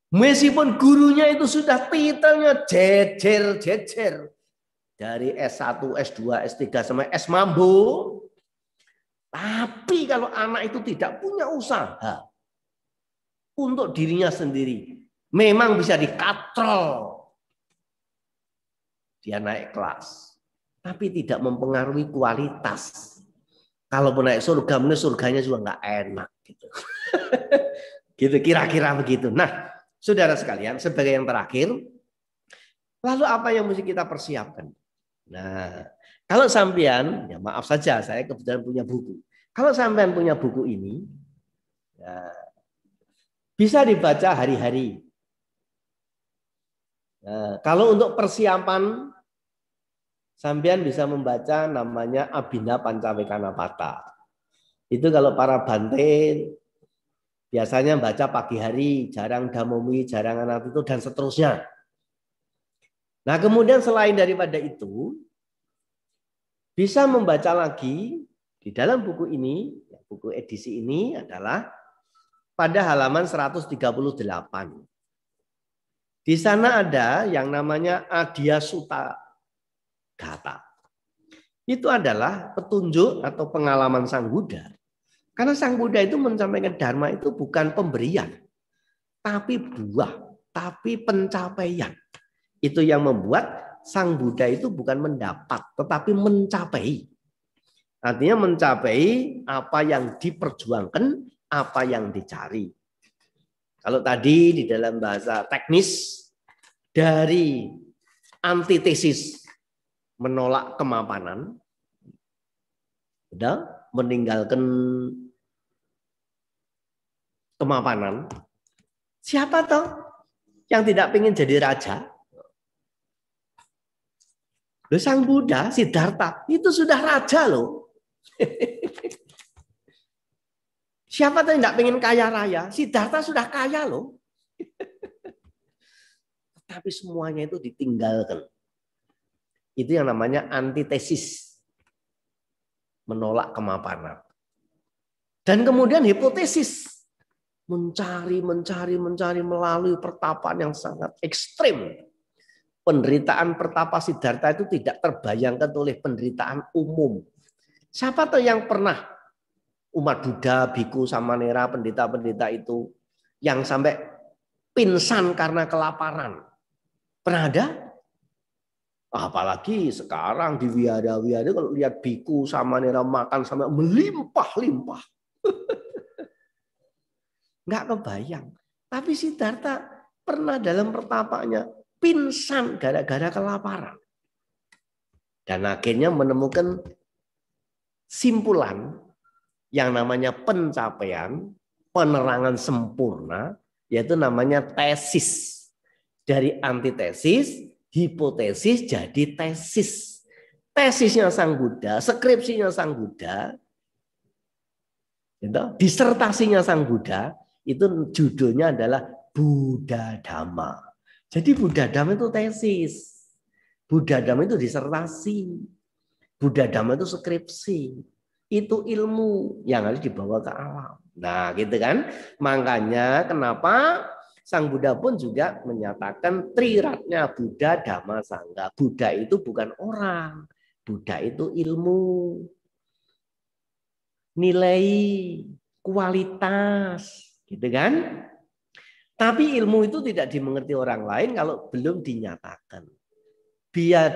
Meskipun gurunya itu sudah titelnya jejer dari S1, S2, S3 sampai S Mambo, tapi kalau anak itu tidak punya usaha untuk dirinya sendiri, Memang bisa dikatrol. Dia naik kelas. Tapi tidak mempengaruhi kualitas. Kalaupun naik surga, mungkin surganya juga nggak enak. Gitu. Gitu kira-kira begitu. Nah, saudara sekalian, sebagai yang terakhir, lalu apa yang mesti kita persiapkan? Nah, kalau sampean, ya maaf saja, saya kebetulan punya buku. Kalau sampean punya buku ini, ya, bisa dibaca hari-hari. Nah, kalau untuk persiapan, sampean bisa membaca namanya Abhina Pancawekanapata. Itu kalau para Bante biasanya baca pagi hari, jarang Damomi, jarang anak itu, dan seterusnya. Nah, kemudian selain daripada itu, bisa membaca lagi di dalam buku ini, buku edisi ini adalah pada halaman 138. Di sana ada yang namanya Adya Sutta Gata. Itu adalah petunjuk atau pengalaman Sang Buddha. Karena Sang Buddha itu menyampaikan Dharma itu bukan pemberian, tapi buah, tapi pencapaian. Itu yang membuat Sang Buddha itu bukan mendapat, tetapi mencapai. Artinya mencapai apa yang diperjuangkan, apa yang dicari. Kalau tadi di dalam bahasa teknis, dari antitesis menolak kemapanan, meninggalkan kemapanan. Siapa toh yang tidak ingin jadi raja? Loh, Sang Buddha, Siddhartha, itu sudah raja loh. Siapa tuh yang tidak ingin kaya raya? Siddhartha sudah kaya loh. Tapi semuanya itu ditinggalkan. Itu yang namanya antitesis. Menolak kemapanan. Dan kemudian hipotesis. Mencari melalui pertapaan yang sangat ekstrim. Penderitaan pertapa Siddhartha itu tidak terbayangkan oleh penderitaan umum. Siapa tuh yang pernah umat Buddha, biku, samanera, pendeta-pendeta itu yang sampai pingsan karena kelaparan? Pernah ada? Apalagi sekarang di wihara-wihara kalau lihat biku, samanera makan sampai melimpah-limpah. Nggak kebayang. Tapi Siddhartha pernah dalam pertapanya pingsan gara-gara kelaparan. Dan akhirnya menemukan simpulan yang namanya pencapaian, penerangan sempurna, yaitu namanya tesis. Dari antitesis, hipotesis jadi tesis. Tesisnya Sang Buddha, skripsinya Sang Buddha, disertasinya Sang Buddha, itu judulnya adalah Buddha Dhamma. Jadi Buddha Dhamma itu tesis. Buddha Dhamma itu disertasi. Buddha Dhamma itu skripsi. Itu ilmu yang harus dibawa ke alam. Nah, gitu kan? Makanya kenapa Sang Buddha pun juga menyatakan triratnya Buddha, Dhamma, Sangha. Buddha itu bukan orang. Buddha itu ilmu. Nilai, kualitas. Gitu kan? Tapi ilmu itu tidak dimengerti orang lain kalau belum dinyatakan. Dia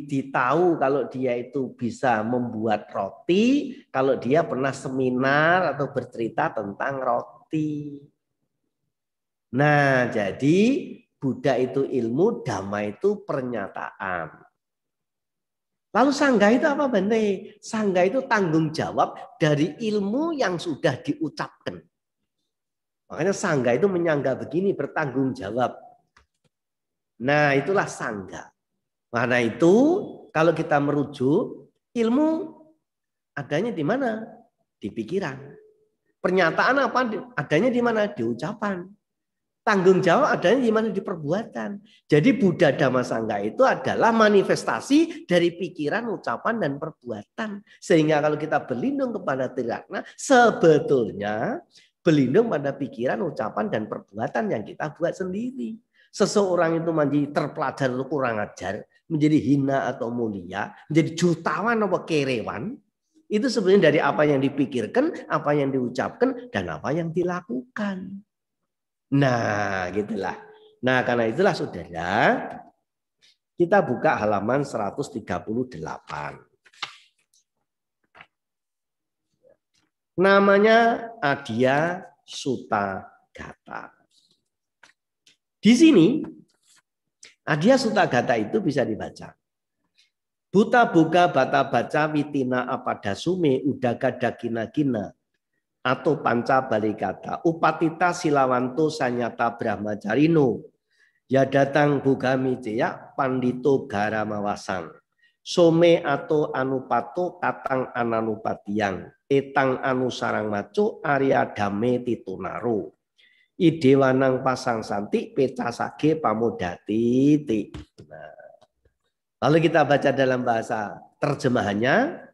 ditahu kalau dia itu bisa membuat roti, kalau dia pernah seminar atau bercerita tentang roti. Nah, jadi Buddha itu ilmu, Dhamma itu pernyataan. Lalu Sangha itu apa, Bante? Sangha itu tanggung jawab dari ilmu yang sudah diucapkan. Makanya Sangha itu menyangga begini, bertanggung jawab. Nah, itulah Sangha. Karena itu kalau kita merujuk, ilmu adanya di mana? Di pikiran. Pernyataan apa adanya di mana? Di ucapan. Tanggung jawab adanya di mana? Di perbuatan. Jadi Buddha Dhamma Sangha itu adalah manifestasi dari pikiran, ucapan, dan perbuatan. Sehingga kalau kita berlindung kepada Triratna, sebetulnya berlindung pada pikiran, ucapan, dan perbuatan yang kita buat sendiri. Seseorang itu menjadi terpelajar atau kurang ajar, menjadi hina atau mulia, menjadi jutawan atau kerewan, itu sebenarnya dari apa yang dipikirkan, apa yang diucapkan, dan apa yang dilakukan. Nah, gitulah. Nah, karena itulah saudara, kita buka halaman 138. Namanya Adya Sutagata. Di sini, Adya Sutagata itu bisa dibaca. Buta boga bata baca witina apadasume udaga dakina kina atau panca balikata upatita silawanto sanyata brahmacarino ya datang bugami jaya pandito garamawasang some atau anupato katang ananupatiang etang anu sarang maco arya dame titunaro idewanang pasang santi pecasage pamodati. Nah, lalu kita baca dalam bahasa terjemahannya.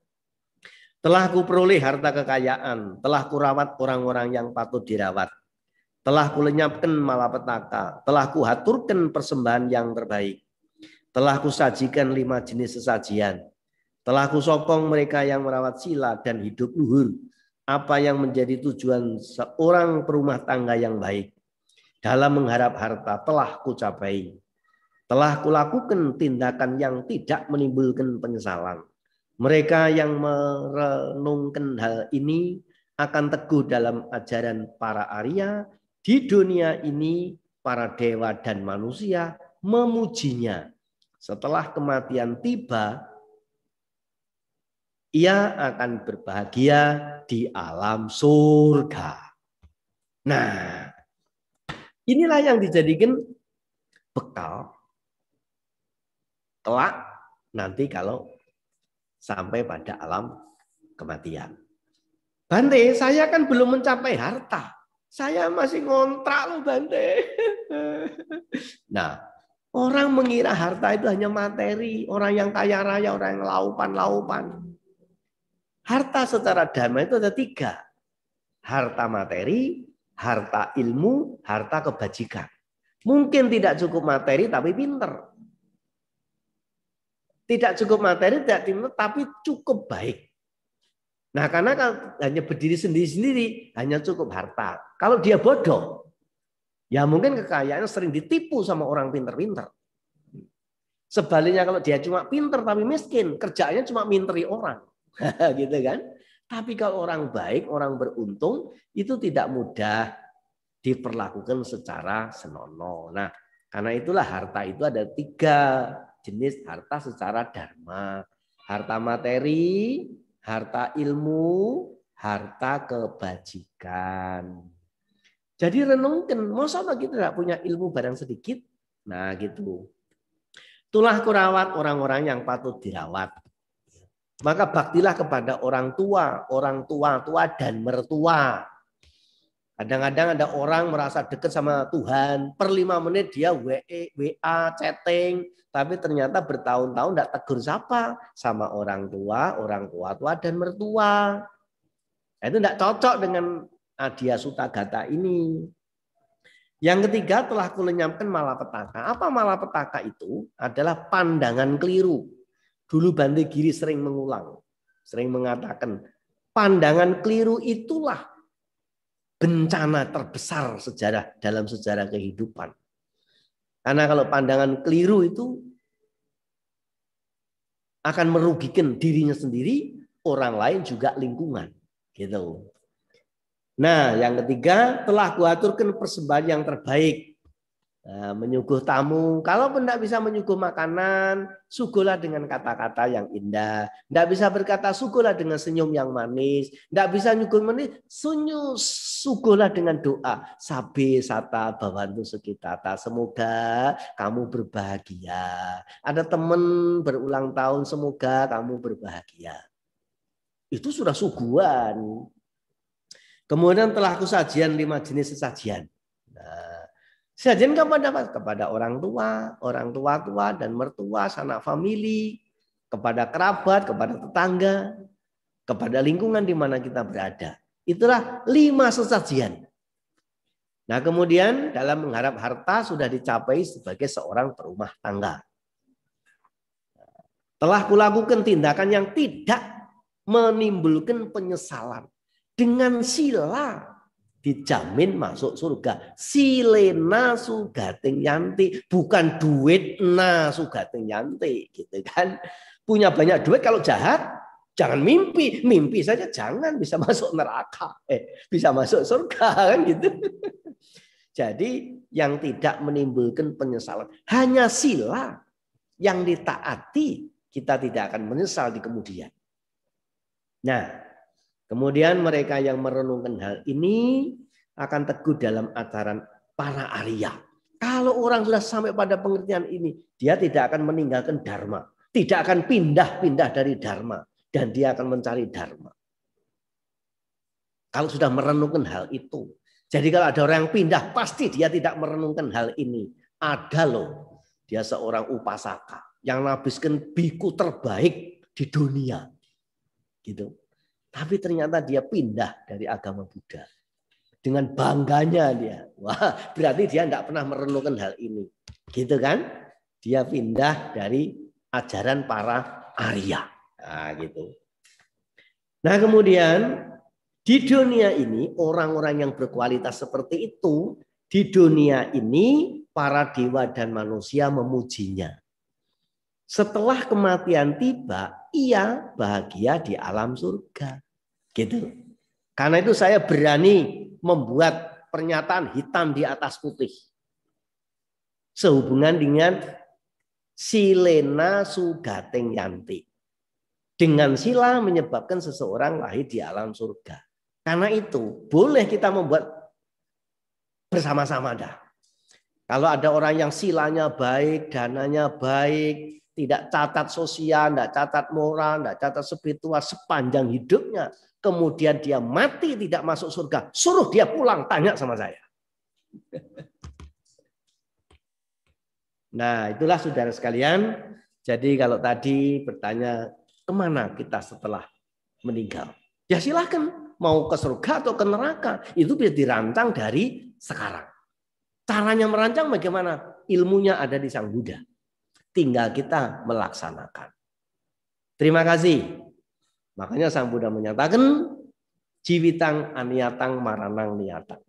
Telah kuperoleh harta kekayaan, telah kurawat orang-orang yang patut dirawat, telah kulenyapkan malapetaka, telah kuhaturkan persembahan yang terbaik, telah kusajikan 5 jenis sesajian, telah kusokong mereka yang merawat sila dan hidup luhur, apa yang menjadi tujuan seorang perumah tangga yang baik. Dalam mengharap harta telah kucapai, telah kulakukan tindakan yang tidak menimbulkan penyesalan. Mereka yang merenungkan hal ini akan teguh dalam ajaran para Arya. Di dunia ini para dewa dan manusia memujinya. Setelah kematian tiba, ia akan berbahagia di alam surga. Nah, inilah yang dijadikan bekal kelak nanti kalau sampai pada alam kematian. Bante, saya kan belum mencapai harta. Saya masih ngontrak loh Bante. Nah, orang mengira harta itu hanya materi. Orang yang kaya raya, orang yang laupan-laupan. Harta secara dharma itu ada 3. Harta materi, harta ilmu, harta kebajikan. Mungkin tidak cukup materi tapi pinter. Tidak cukup materi, tidak pinter, tapi cukup baik. Nah, karena hanya berdiri sendiri-sendiri, hanya cukup harta. Kalau dia bodoh, ya mungkin kekayaannya sering ditipu sama orang pinter-pinter. Sebaliknya kalau dia cuma pinter tapi miskin, kerjaannya cuma minteri orang. Gitu kan? Tapi kalau orang baik, orang beruntung, itu tidak mudah diperlakukan secara senonoh. Nah, karena itulah harta itu ada 3 jenis harta secara dharma. Harta materi, harta ilmu, harta kebajikan. Jadi renungkan, masa kita tidak punya ilmu barang sedikit? Nah gitu. Itulah kurawat orang-orang yang patut dirawat. Maka baktilah kepada orang tua dan mertua. Kadang-kadang ada orang merasa dekat sama Tuhan, per 5 menit dia WA, chatting, tapi ternyata bertahun-tahun tidak tegur sapa sama orang tua dan mertua. Nah, itu tidak cocok dengan Adya Sutagata ini. Yang ketiga, telah kulenyapkan malapetaka. Apa malapetaka itu? Adalah pandangan keliru. Dulu Bante Giri sering mengulang, sering mengatakan, pandangan keliru itulah bencana terbesar dalam sejarah kehidupan. Karena kalau pandangan keliru itu akan merugikan dirinya sendiri, orang lain juga lingkungan. Gitu. Nah, yang ketiga, telah kuaturkan persembahan yang terbaik. Nah, menyuguh tamu, kalau tidak bisa menyuguh makanan, suguhlah dengan kata-kata yang indah. Tidak bisa berkata, suguhlah dengan senyum yang manis. Tidak bisa nyuguh manis, suguhlah dengan doa. Sabe sata bawantu sekitata. Semoga kamu berbahagia. Ada teman berulang tahun, semoga kamu berbahagia. Itu sudah suguhan. Kemudian telah kusajian 5 jenis sesajian. Nah, sesajian kepada orang tua dan mertua, sanak famili, kepada kerabat, kepada tetangga, kepada lingkungan di mana kita berada. Itulah 5 sesajian. Nah, kemudian dalam mengharap harta sudah dicapai sebagai seorang perumah tangga. Telah kulakukan tindakan yang tidak menimbulkan penyesalan dengan sila. dijamin masuk surga. Silena sugating yanti, bukan duit na sugating yanti, gitu kan. Punya banyak duit kalau jahat, jangan mimpi. Mimpi saja jangan, bisa masuk neraka. Bisa masuk surga kan gitu. Jadi yang tidak menimbulkan penyesalan hanya sila yang ditaati, kita tidak akan menyesal di kemudian. Nah, kemudian mereka yang merenungkan hal ini akan teguh dalam ajaran para Arya. Kalau orang sudah sampai pada pengertian ini, dia tidak akan meninggalkan dharma, tidak akan pindah-pindah dari dharma, dan dia akan mencari dharma. Kalau sudah merenungkan hal itu. Jadi kalau ada orang yang pindah, pasti dia tidak merenungkan hal ini. Ada loh, dia seorang upasaka yang menghabiskan biku terbaik di dunia. Gitu. Tapi ternyata dia pindah dari agama Buddha. Dengan bangganya dia. Wah, berarti dia tidak pernah merenungkan hal ini. Gitu kan? Dia pindah dari ajaran para Arya. Nah, gitu. Nah, kemudian di dunia ini orang-orang yang berkualitas seperti itu, di dunia ini para dewa dan manusia memujinya. Setelah kematian tiba, ia bahagia di alam surga. Gitu. Karena itu saya berani membuat pernyataan hitam di atas putih. Sehubungan dengan silena sugating yanti. Dengan sila menyebabkan seseorang lahir di alam surga. Karena itu boleh kita membuat bersama-sama dah. Kalau ada orang yang silanya baik, dananya baik, tidak catat sosial, tidak catat moral, tidak catat spiritual sepanjang hidupnya, kemudian dia mati tidak masuk surga, suruh dia pulang, tanya sama saya. Nah, itulah saudara sekalian. Jadi kalau tadi bertanya kemana kita setelah meninggal, ya silahkan. Mau ke surga atau ke neraka, itu bisa dirancang dari sekarang. Caranya merancang bagaimana? Ilmunya ada di Sang Buddha. Tinggal kita melaksanakan. Terima kasih. Makanya Sang Buddha menyatakan, jiwitang aniyatang maranang niyatang.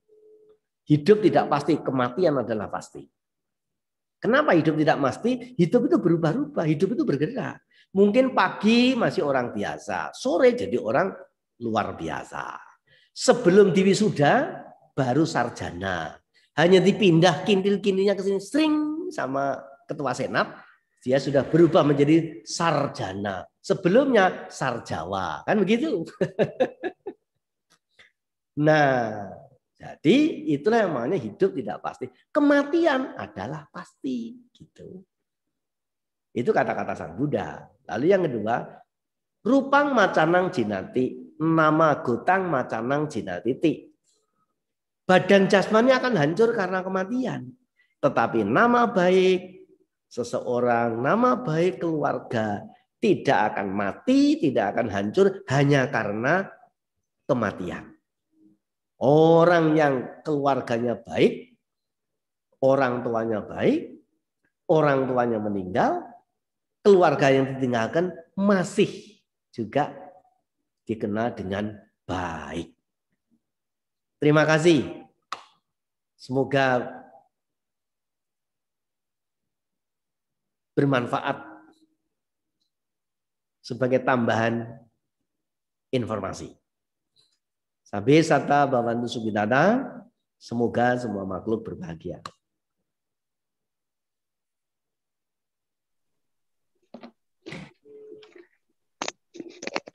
Hidup tidak pasti, kematian adalah pasti. Kenapa hidup tidak pasti? Hidup itu berubah-ubah, hidup itu bergerak. Mungkin pagi masih orang biasa, sore jadi orang luar biasa. Sebelum diwisuda baru sarjana. Hanya dipindah kintil-kintilnya ke sini sering sama ketua senat, dia sudah berubah menjadi sarjana. Sebelumnya sarjawa, kan begitu. Nah, jadi itulah yang namanya hidup tidak pasti. Kematian adalah pasti, gitu. Itu kata-kata Sang Buddha. Lalu yang kedua, rupang macanang jinati, nama gotang macanang jinatiti. Badan jasmani akan hancur karena kematian. Tetapi nama baik seseorang, nama baik keluarga tidak akan mati, tidak akan hancur hanya karena kematian. Orang yang keluarganya baik, orang tuanya baik, orang tuanya meninggal, keluarga yang ditinggalkan masih juga dikenal dengan baik. Terima kasih. Semoga bermanfaat sebagai tambahan informasi. Sabe sata bawantu subidana, semoga semua makhluk berbahagia.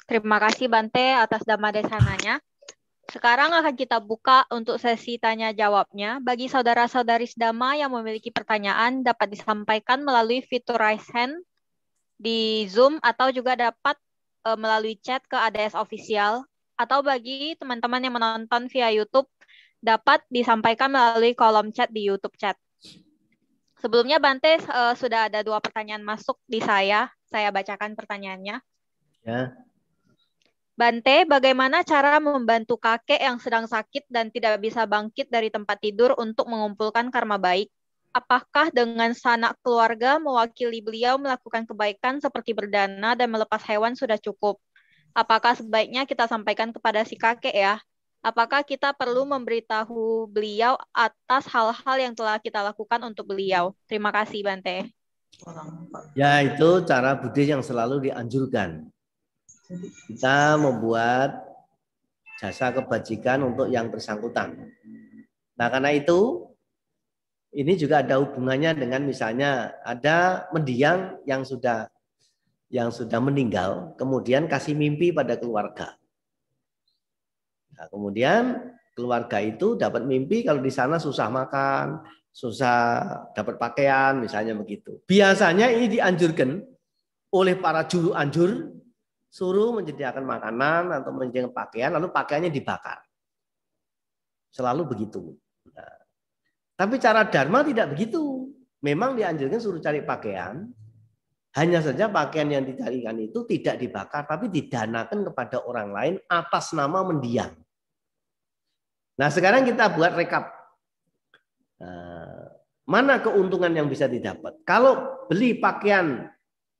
Terima kasih Bante atas Dhamma Desananya. Sekarang akan kita buka untuk sesi tanya jawabnya. Bagi saudara-saudari Dhamma yang memiliki pertanyaan dapat disampaikan melalui fitur raise hand di Zoom atau juga dapat melalui chat ke ADS Official, atau bagi teman-teman yang menonton via YouTube dapat disampaikan melalui kolom chat di YouTube chat. Sebelumnya Bante sudah ada 2 pertanyaan masuk di saya bacakan pertanyaannya. Ya. Bante, bagaimana cara membantu kakek yang sedang sakit dan tidak bisa bangkit dari tempat tidur untuk mengumpulkan karma baik? Apakah dengan sanak keluarga mewakili beliau melakukan kebaikan seperti berdana dan melepas hewan sudah cukup? Apakah sebaiknya kita sampaikan kepada si kakek ya? apakah kita perlu memberitahu beliau atas hal-hal yang telah kita lakukan untuk beliau? Terima kasih, Bante. Ya, itu cara Buddhis yang selalu dianjurkan. Kita membuat jasa kebajikan untuk yang bersangkutan. Nah, karena itu ini juga ada hubungannya dengan misalnya ada mendiang yang sudah meninggal, kemudian kasih mimpi pada keluarga. Nah, kemudian keluarga itu dapat mimpi kalau di sana susah makan, susah dapat pakaian, misalnya begitu. Biasanya ini dianjurkan oleh para juru anjur, suruh menyediakan makanan atau menyediakan pakaian, lalu pakaiannya dibakar. Selalu begitu. Nah, tapi cara Dharma tidak begitu. Memang dianjurkan suruh cari pakaian, hanya saja pakaian yang dicarikan itu tidak dibakar, tapi didanakan kepada orang lain atas nama mendiang. Nah, sekarang kita buat rekap. Mana keuntungan yang bisa didapat? Kalau beli pakaian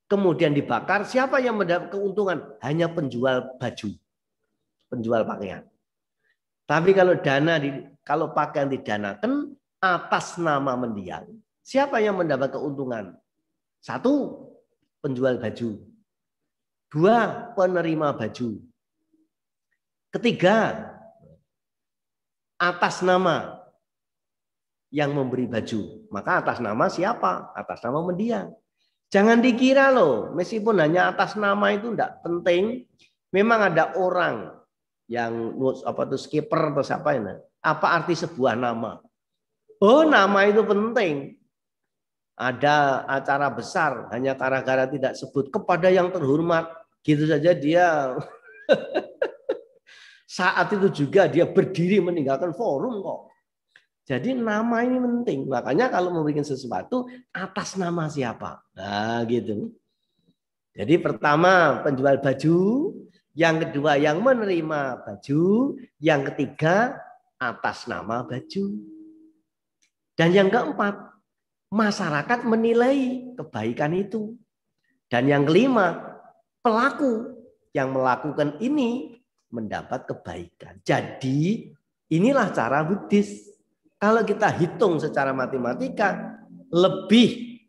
kemudian dibakar, siapa yang mendapat keuntungan? Hanya penjual baju, penjual pakaian. Tapi kalau pakaian didanakan atas nama mendiang, siapa yang mendapat keuntungan? Satu, penjual baju. Dua, penerima baju. Ketiga, atas nama yang memberi baju. Maka atas nama siapa? Atas nama mendiang. Jangan dikira loh, meskipun hanya atas nama itu tidak penting. Memang ada orang yang skipper atau siapa ini. Apa arti sebuah nama? Oh, nama itu penting. Ada acara besar hanya gara-gara tidak sebut kepada yang terhormat, gitu saja dia saat itu juga dia berdiri meninggalkan forum kok. Jadi nama ini penting. Makanya kalau memberikan sesuatu atas nama siapa? Nah, gitu. Jadi pertama penjual baju, yang kedua yang menerima baju, yang ketiga atas nama baju. Dan yang keempat, masyarakat menilai kebaikan itu. Dan yang kelima, pelaku yang melakukan ini mendapat kebaikan. Jadi inilah cara Buddhis. Kalau kita hitung secara matematika, lebih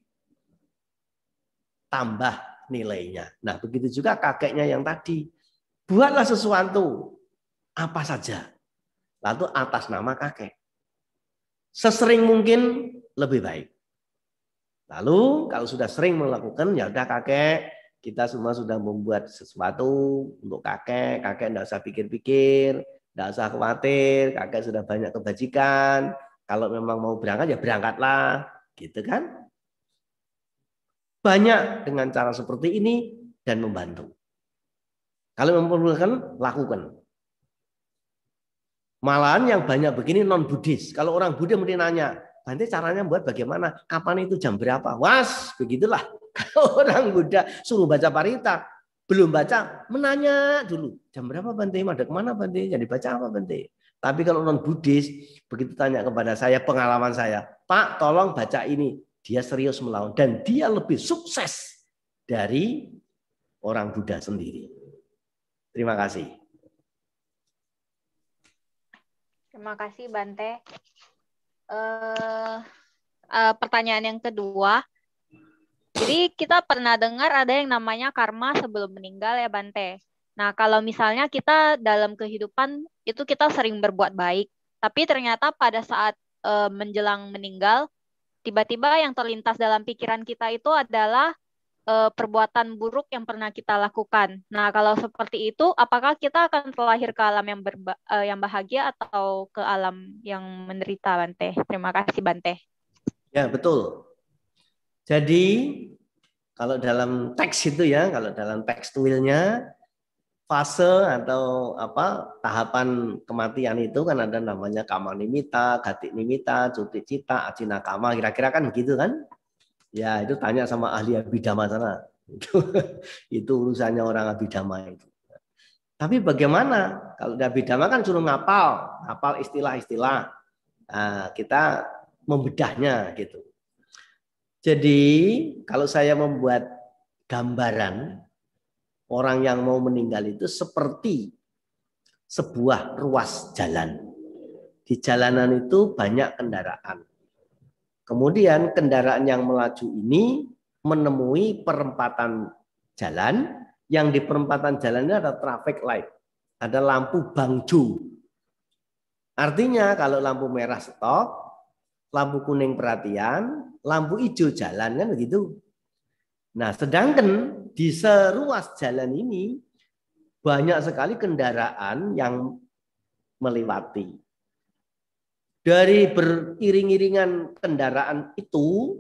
tambah nilainya. Nah, begitu juga kakeknya yang tadi. Buatlah sesuatu, apa saja. Lalu atas nama kakek. Sesering mungkin lebih baik. Lalu kalau sudah sering melakukan, ya udah kakek, kita semua sudah membuat sesuatu untuk kakek. Kakek tidak usah pikir-pikir, tidak usah khawatir, kakek sudah banyak kebajikan. Kalau memang mau berangkat, ya berangkatlah. Gitu kan? Banyak dengan cara seperti ini dan membantu. Kalau memperlukan, lakukan. Malahan yang banyak begini non-Buddhis. Kalau orang Buddha mesti nanya, nanti caranya buat bagaimana? Kapan itu jam berapa? Was, begitulah. Kalau orang Buddha suruh baca parita, belum baca, menanya dulu. Jam berapa Bante? Ada kemana Bante? Jadi baca apa Bante? Tapi kalau non-Buddhis, begitu tanya kepada saya, pengalaman saya, Pak tolong baca ini. Dia serius melawan. Dan dia lebih sukses dari orang Buddha sendiri. Terima kasih. Terima kasih, Bante. Pertanyaan yang kedua. Jadi kita pernah dengar ada yang namanya karma sebelum meninggal ya, Bante. Nah, kalau misalnya kita dalam kehidupan itu kita sering berbuat baik, tapi ternyata pada saat menjelang meninggal, tiba-tiba yang terlintas dalam pikiran kita itu adalah perbuatan buruk yang pernah kita lakukan. Nah, kalau seperti itu, apakah kita akan terlahir ke alam yang bahagia atau ke alam yang menderita, Bante? Terima kasih, Bante. Ya, betul. Jadi, kalau dalam teks itu ya, kalau dalam tekstualnya, fase atau tahapan kematian itu kan ada namanya kama nimita, gati nimita, cuti cita, acina kama, kira-kira kan begitu kan? Ya, itu tanya sama ahli abhidhamma sana. Itu urusannya orang abhidhamma itu. Tapi bagaimana? Kalau di abhidhamma kan suruh ngapal istilah-istilah. Nah, kita membedahnya gitu. Jadi, kalau saya membuat gambaran orang yang mau meninggal itu seperti sebuah ruas jalan. Di jalanan itu banyak kendaraan. Kemudian kendaraan yang melaju ini menemui perempatan jalan, yang di perempatan jalan ini ada traffic light, ada lampu bangjo. Artinya kalau lampu merah stop, lampu kuning perhatian, lampu hijau jalan, kan begitu. Nah, sedangkan di seruas jalan ini banyak sekali kendaraan yang melewati. Dari beriring-iringan kendaraan itu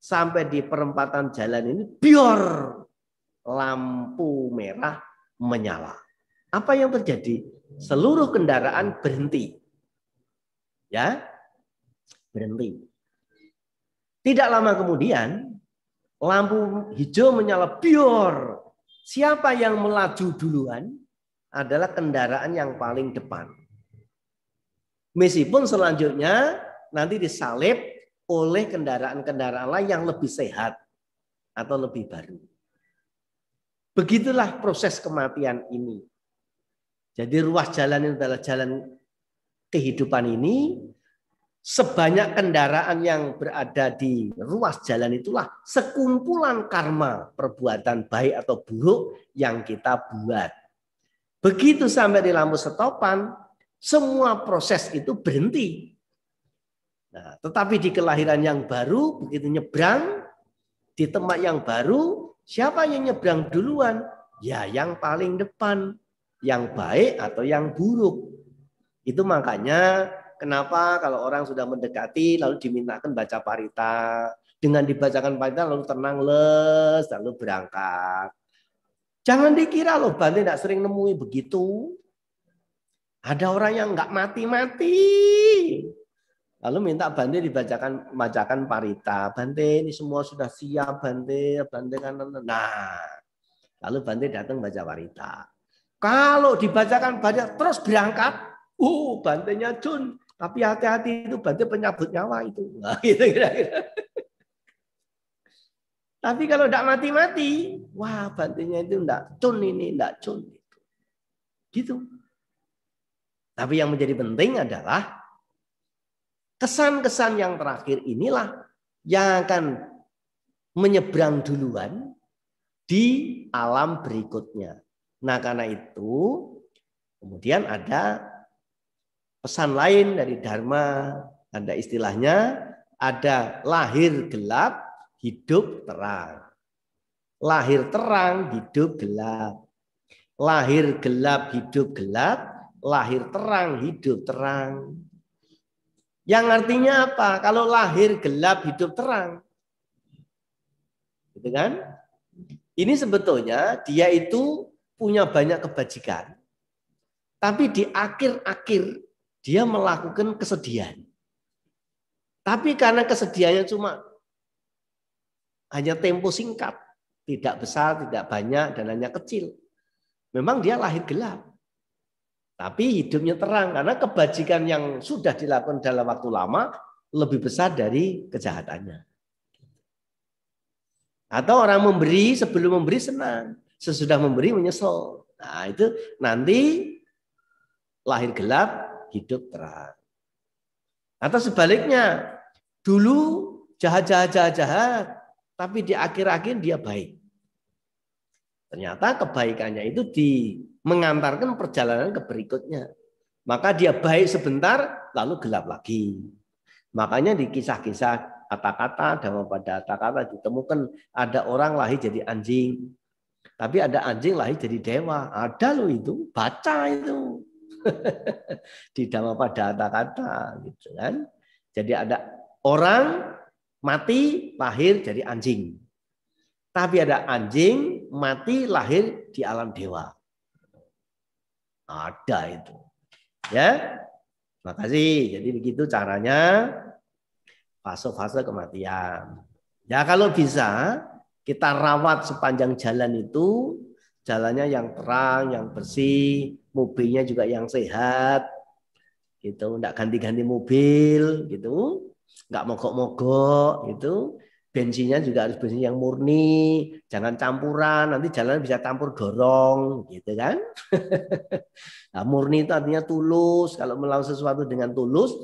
sampai di perempatan jalan ini biar lampu merah menyala. Apa yang terjadi? Seluruh kendaraan berhenti. Ya, berhenti. Tidak lama kemudian lampu hijau menyala biar. Siapa yang melaju duluan adalah kendaraan yang paling depan. Meskipun selanjutnya nanti disalib oleh kendaraan-kendaraan lain yang lebih sehat atau lebih baru. Begitulah proses kematian ini. Jadi ruas jalan itu adalah jalan kehidupan ini. Sebanyak kendaraan yang berada di ruas jalan itulah sekumpulan karma perbuatan baik atau buruk yang kita buat. Begitu sampai di lampu stopan, semua proses itu berhenti. Nah, tetapi di kelahiran yang baru, begitu nyebrang di tempat yang baru, siapa yang nyebrang duluan? Ya yang paling depan, yang baik atau yang buruk. Itu makanya kenapa kalau orang sudah mendekati lalu dimintakan baca parita. Dengan dibacakan parita lalu tenang les, lalu berangkat. Jangan dikira loh Bante tidak sering nemui begitu. Ada orang yang nggak mati-mati. Lalu minta Bante bacakan parita. Bante ini semua sudah siap Bante kan. Nah, lalu Bante datang baca parita. Kalau dibacakan parita terus berangkat, Bantenya Jun. Tapi hati-hati itu Bante penyabut nyawa itu. Nah, gitu kira-kira. Tapi kalau tidak mati-mati, wah Bantenya itu enggak Jun ini, enggak Jun. Gitu. Tapi yang menjadi penting adalah kesan-kesan yang terakhir inilah yang akan menyeberang duluan di alam berikutnya. Nah, karena itu kemudian ada pesan lain dari Dharma, ada istilahnya, ada lahir gelap, hidup terang. Lahir terang, hidup gelap. Lahir gelap, hidup gelap. Lahir terang, hidup terang. Yang artinya apa? Kalau lahir gelap, hidup terang. Gitu kan? Ini sebetulnya dia itu punya banyak kebajikan. Tapi di akhir-akhir dia melakukan kesedihan. Tapi karena kesedihannya cuma hanya tempo singkat. Tidak besar, tidak banyak, dan hanya kecil. Memang dia lahir gelap. Tapi hidupnya terang karena kebajikan yang sudah dilakukan dalam waktu lama lebih besar dari kejahatannya. Atau orang memberi, sebelum memberi senang, sesudah memberi menyesal. Nah, itu nanti lahir gelap, hidup terang. Atau sebaliknya, dulu jahat, tapi di akhir-akhir dia baik. Ternyata kebaikannya itu mengantarkan perjalanan ke berikutnya. Maka dia baik sebentar, lalu gelap lagi. Makanya di kisah-kisah kata-kata, Dhammapada kata-kata ditemukan ada orang lahir jadi anjing. Tapi ada anjing lahir jadi dewa. Ada loh itu, baca itu. Di Dhammapada kata-kata gitu kan. Jadi ada orang mati lahir jadi anjing. Tapi ada anjing mati lahir di alam dewa. Ada itu. Ya. Makasih. Jadi begitu caranya fase-fase kematian. Ya kalau bisa kita rawat sepanjang jalan itu, jalannya yang terang, yang bersih, mobilnya juga yang sehat. Gitu, enggak ganti-ganti mobil gitu. Enggak mogok-mogok gitu. bensinnya juga harus bensin yang murni, jangan campuran, nanti jalan bisa campur dorong, gitu kan? Nah, murni itu artinya tulus. Kalau melakukan sesuatu dengan tulus,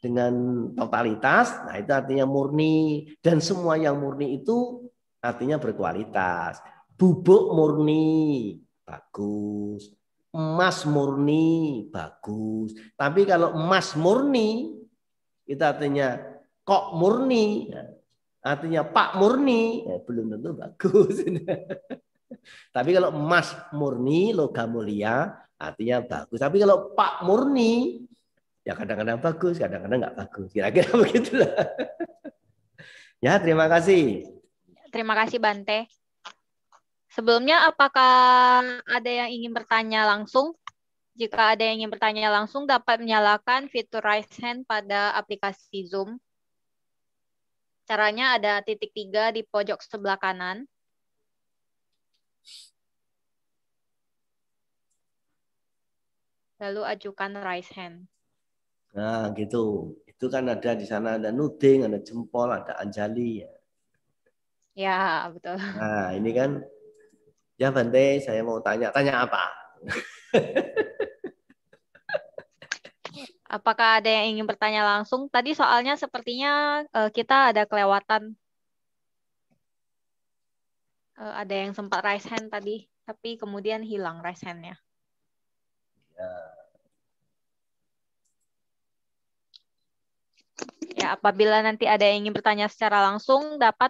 dengan totalitas, nah itu artinya murni. Dan semua yang murni itu artinya berkualitas. Bubuk murni, bagus. Emas murni, bagus. Tapi kalau emas murni, itu artinya kok murni, artinya Pak Murni, belum tentu bagus. Tapi kalau emas murni, logam mulia, artinya bagus. Tapi kalau Pak Murni, ya kadang-kadang bagus, kadang-kadang nggak bagus. Kira-kira begitulah. Ya, terima kasih. Terima kasih Bante. Sebelumnya, apakah ada yang ingin bertanya langsung? Jika ada yang ingin bertanya langsung, dapat menyalakan fitur raise hand pada aplikasi Zoom. Caranya ada titik 3 di pojok sebelah kanan. Lalu ajukan raise hand. Nah, gitu. Itu kan ada di sana ada nuding, ada jempol, ada anjali. Ya, betul. Nah, ini kan, ya Bante, saya mau tanya apa? Apakah ada yang ingin bertanya langsung? Tadi soalnya sepertinya kita ada kelewatan. Ada yang sempat raise hand tadi, tapi kemudian hilang raise hand-nya. Ya, apabila nanti ada yang ingin bertanya secara langsung, dapat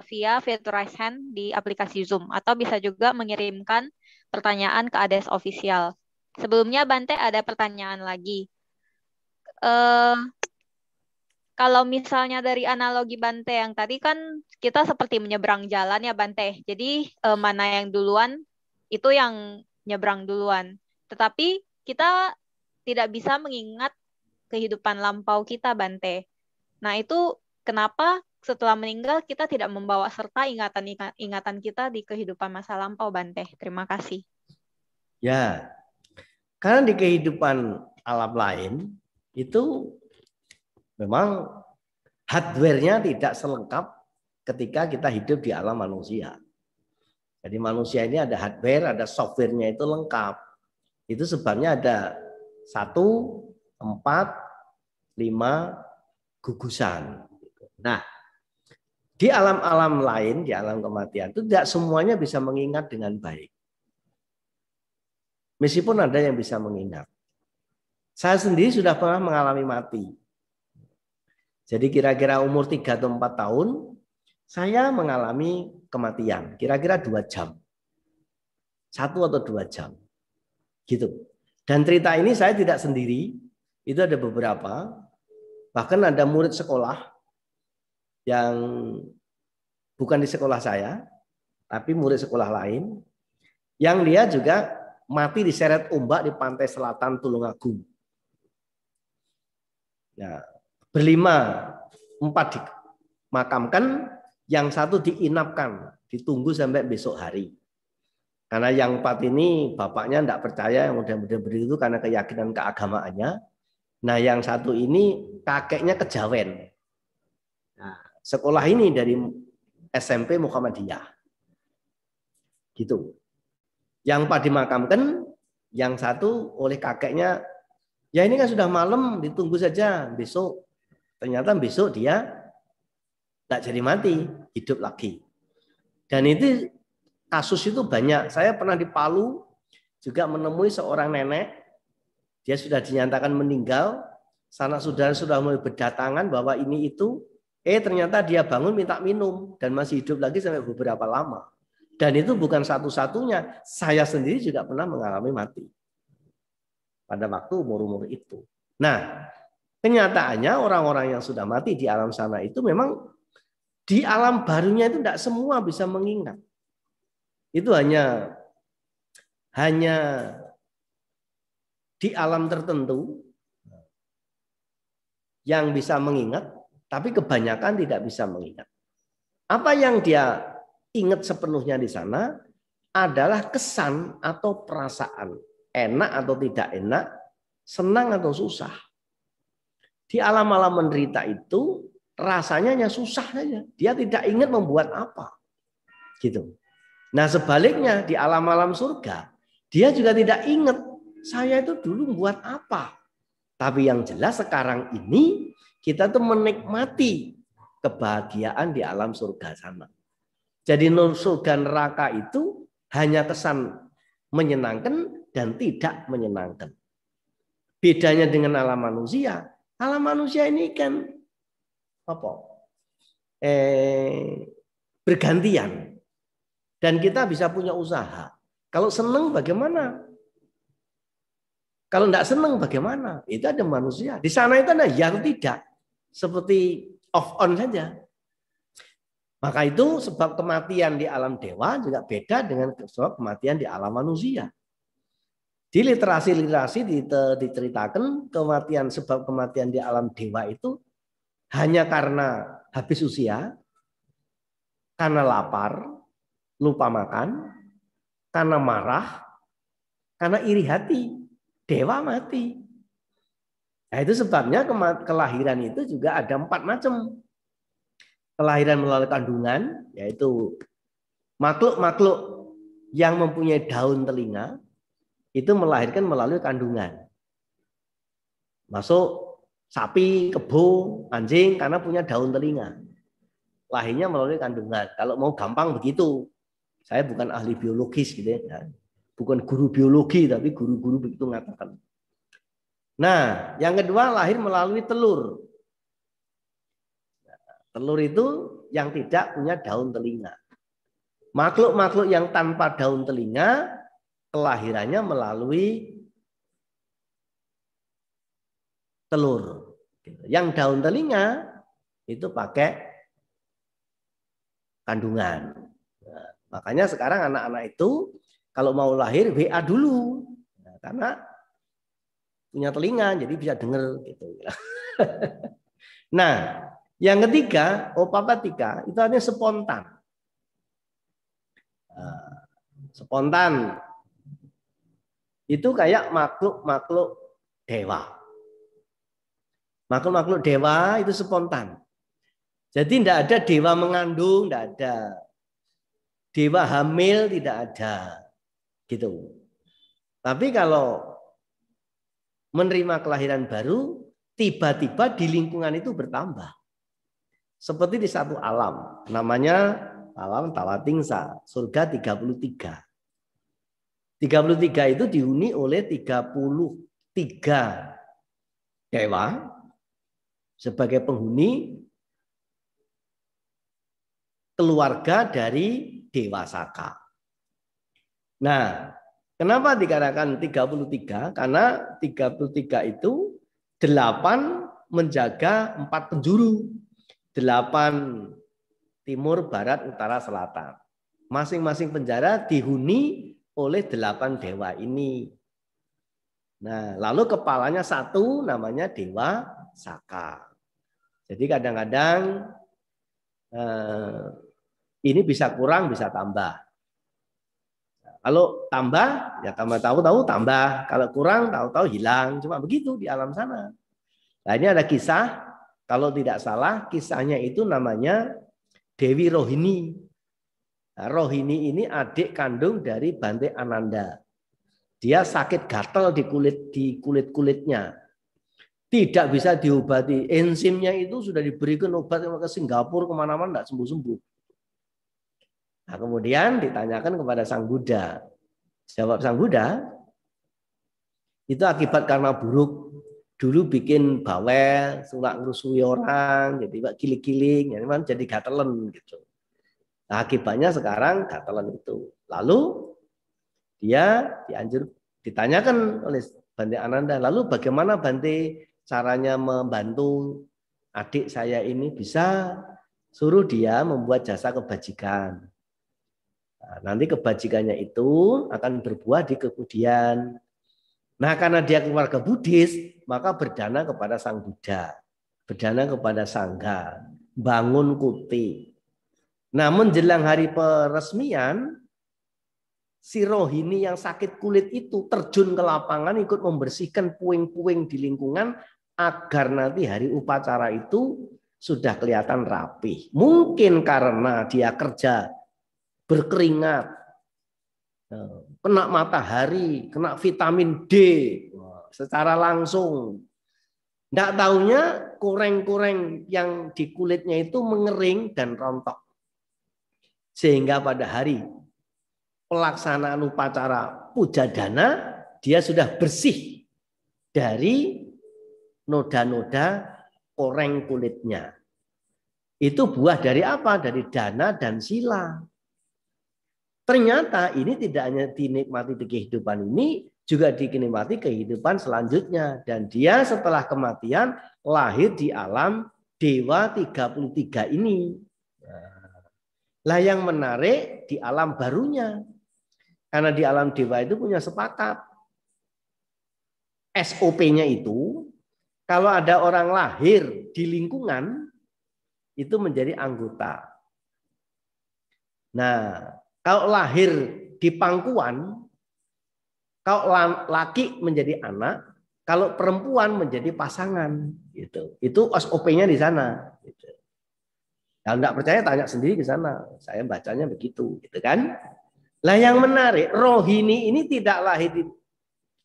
via fitur raise hand di aplikasi Zoom. Atau bisa juga mengirimkan pertanyaan ke ADS Official. Sebelumnya, Bante, ada pertanyaan lagi. Kalau misalnya dari analogi Bante yang tadi kan kita seperti menyeberang jalan ya Bante. Jadi mana yang duluan itu yang nyebrang duluan. Tetapi kita tidak bisa mengingat kehidupan lampau kita Bante. Nah itu kenapa setelah meninggal kita tidak membawa serta ingatan kita di kehidupan masa lampau Bante. Terima kasih. Ya, karena di kehidupan alam lain itu memang hardware-nya tidak selengkap ketika kita hidup di alam manusia. Jadi manusia ini ada hardware, ada software-nya itu lengkap. Itu sebabnya ada 1, 4, 5 gugusan. Nah, di alam-alam lain, di alam kematian itu tidak semuanya bisa mengingat dengan baik. Meskipun ada yang bisa mengingat. Saya sendiri sudah pernah mengalami mati. Jadi kira-kira umur 3 atau 4 tahun, saya mengalami kematian. Kira-kira 2 jam. 1 atau 2 jam. Gitu. Dan cerita ini saya tidak sendiri. Itu ada beberapa. Bahkan ada murid sekolah yang bukan di sekolah saya, tapi murid sekolah lain, yang dia juga mati diseret ombak di pantai selatan Tulungagung. Nah, 4 dimakamkan, yang 1 diinapkan, ditunggu sampai besok hari. Karena yang 4 ini bapaknya tidak percaya yang mudah-mudahan begitu karena keyakinan keagamaannya. Nah, yang 1 ini kakeknya kejawen. Nah, sekolah ini dari SMP Muhammadiyah. Gitu. Yang 4 dimakamkan, yang 1 oleh kakeknya, ya ini kan sudah malam, ditunggu saja besok. Ternyata besok dia tidak jadi mati, hidup lagi. Dan itu kasus itu banyak. Saya pernah di Palu juga menemui seorang nenek, dia sudah dinyatakan meninggal, sanak saudara sudah mulai berdatangan bahwa ini itu, ternyata dia bangun minta minum dan masih hidup lagi sampai beberapa lama. Dan itu bukan satu-satunya, saya sendiri juga pernah mengalami mati pada waktu umur-umur itu. Nah, kenyataannya orang-orang yang sudah mati di alam sana itu memang di alam barunya itu tidak semua bisa mengingat. Itu hanya di alam tertentu yang bisa mengingat, tapi kebanyakan tidak bisa mengingat. Apa yang dia ingat sepenuhnya di sana adalah kesan atau perasaan, enak atau tidak enak, senang atau susah. Di alam-alam menderita itu rasanya hanya susah saja. Dia tidak ingat membuat apa. Gitu. Nah sebaliknya di alam-alam surga, dia juga tidak ingat saya itu dulu membuat apa. Tapi yang jelas sekarang ini kita tuh menikmati kebahagiaan di alam surga sana. Jadi surga neraka itu hanya kesan menyenangkan dan tidak menyenangkan. Bedanya dengan alam manusia. Alam manusia ini kan bergantian. Dan kita bisa punya usaha. Kalau senang bagaimana? Kalau tidak senang bagaimana? Itu ada manusia. Di sana itu ada yang tidak. Seperti off on saja. Maka itu sebab kematian di alam dewa juga beda dengan sebab kematian di alam manusia. Di literasi diceritakan sebab kematian di alam dewa itu hanya karena habis usia, karena lapar, lupa makan, karena marah, karena iri hati, dewa mati. Nah itu sebabnya kelahiran itu juga ada 4 macam. Kelahiran melalui kandungan, yaitu makhluk-makhluk yang mempunyai daun telinga, itu melahirkan melalui kandungan. Masuk sapi, kebo, anjing karena punya daun telinga. Lahirnya melalui kandungan. Kalau mau gampang begitu. Saya bukan ahli biologis gitu ya. Bukan guru biologi tapi guru-guru begitu mengatakan. Nah, yang kedua lahir melalui telur. Telur itu yang tidak punya daun telinga. Makhluk-makhluk yang tanpa daun telinga kelahirannya melalui telur. Yang daun telinga itu pakai kandungan. Nah, makanya sekarang anak-anak itu kalau mau lahir WA dulu. Nah, karena punya telinga jadi bisa dengar gitu. Nah, yang ketiga, opapatika itu artinya spontan. Nah, spontan itu kayak makhluk-makhluk dewa. Makhluk-makhluk dewa itu spontan. Jadi tidak ada dewa mengandung, tidak ada. Dewa hamil tidak ada. Gitu. Tapi kalau menerima kelahiran baru, tiba-tiba di lingkungan itu bertambah. Seperti di satu alam, namanya alam Tawatingsa, surga 33. 33 itu dihuni oleh 33 dewa sebagai penghuni keluarga dari Dewa Saka. Nah, kenapa dikatakan 33? Karena 33 itu 8 menjaga 4 penjuru. 8 timur, barat, utara, selatan. Masing-masing penjara dihuni oleh 8 dewa ini. Nah, lalu kepalanya satu namanya Dewa Saka. Jadi kadang-kadang ini bisa kurang, bisa tambah. Kalau tambah, ya tambah tahu-tahu tambah. Kalau kurang, tahu-tahu hilang. Cuma begitu di alam sana. Nah ini ada kisah, kalau tidak salah, kisahnya itu namanya Dewi Rohini. Nah, Rohini ini adik kandung dari Bante Ananda. Dia sakit gatal di kulit-kulitnya. Tidak bisa diobati. Enzimnya itu sudah diberikan obat ke Singapura, kemana-mana, tidak sembuh-sembuh. Nah, kemudian ditanyakan kepada Sang Buddha. Jawab Sang Buddha, itu akibat karena buruk. Dulu bikin bawel, suka ngerusui orang, jadi giling-giling, jadi gatelan gitu. Nah, akibatnya sekarang gatelan itu. Lalu dia ditanyakan oleh Bante Ananda, lalu bagaimana Bante caranya membantu adik saya ini? Bisa suruh dia membuat jasa kebajikan. Nah, nanti kebajikannya itu akan berbuah di kemudian. Nah, karena dia keluarga Buddhis, maka berdana kepada Sang Buddha, berdana kepada Sangha, bangun kuti. Nah, menjelang hari peresmian, si Rohini yang sakit kulit itu terjun ke lapangan ikut membersihkan puing-puing di lingkungan agar nanti hari upacara itu sudah kelihatan rapih. Mungkin karena dia kerja berkeringat, kena matahari, kena vitamin D secara langsung. Tidak taunya koreng-koreng yang di kulitnya itu mengering dan rontok. Sehingga pada hari pelaksanaan upacara puja dana, dia sudah bersih dari noda-noda koreng kulitnya. Itu buah dari apa? Dari dana dan sila. Ternyata ini tidak hanya dinikmati di kehidupan ini, juga dinikmati kehidupan selanjutnya. Dan dia setelah kematian lahir di alam Dewa 33 ini. Lah yang menarik di alam barunya. Karena di alam Dewa itu punya sepakat. SOP-nya itu, kalau ada orang lahir di lingkungan, itu menjadi anggota. Nah, kalau lahir di pangkuan, kalau laki menjadi anak, kalau perempuan menjadi pasangan, gitu. Itu SOP-nya di sana. Gitu. Kalau nggak percaya tanya sendiri ke sana. Saya bacanya begitu, gitu kan? Lah yang menarik, rohini ini tidak lahir di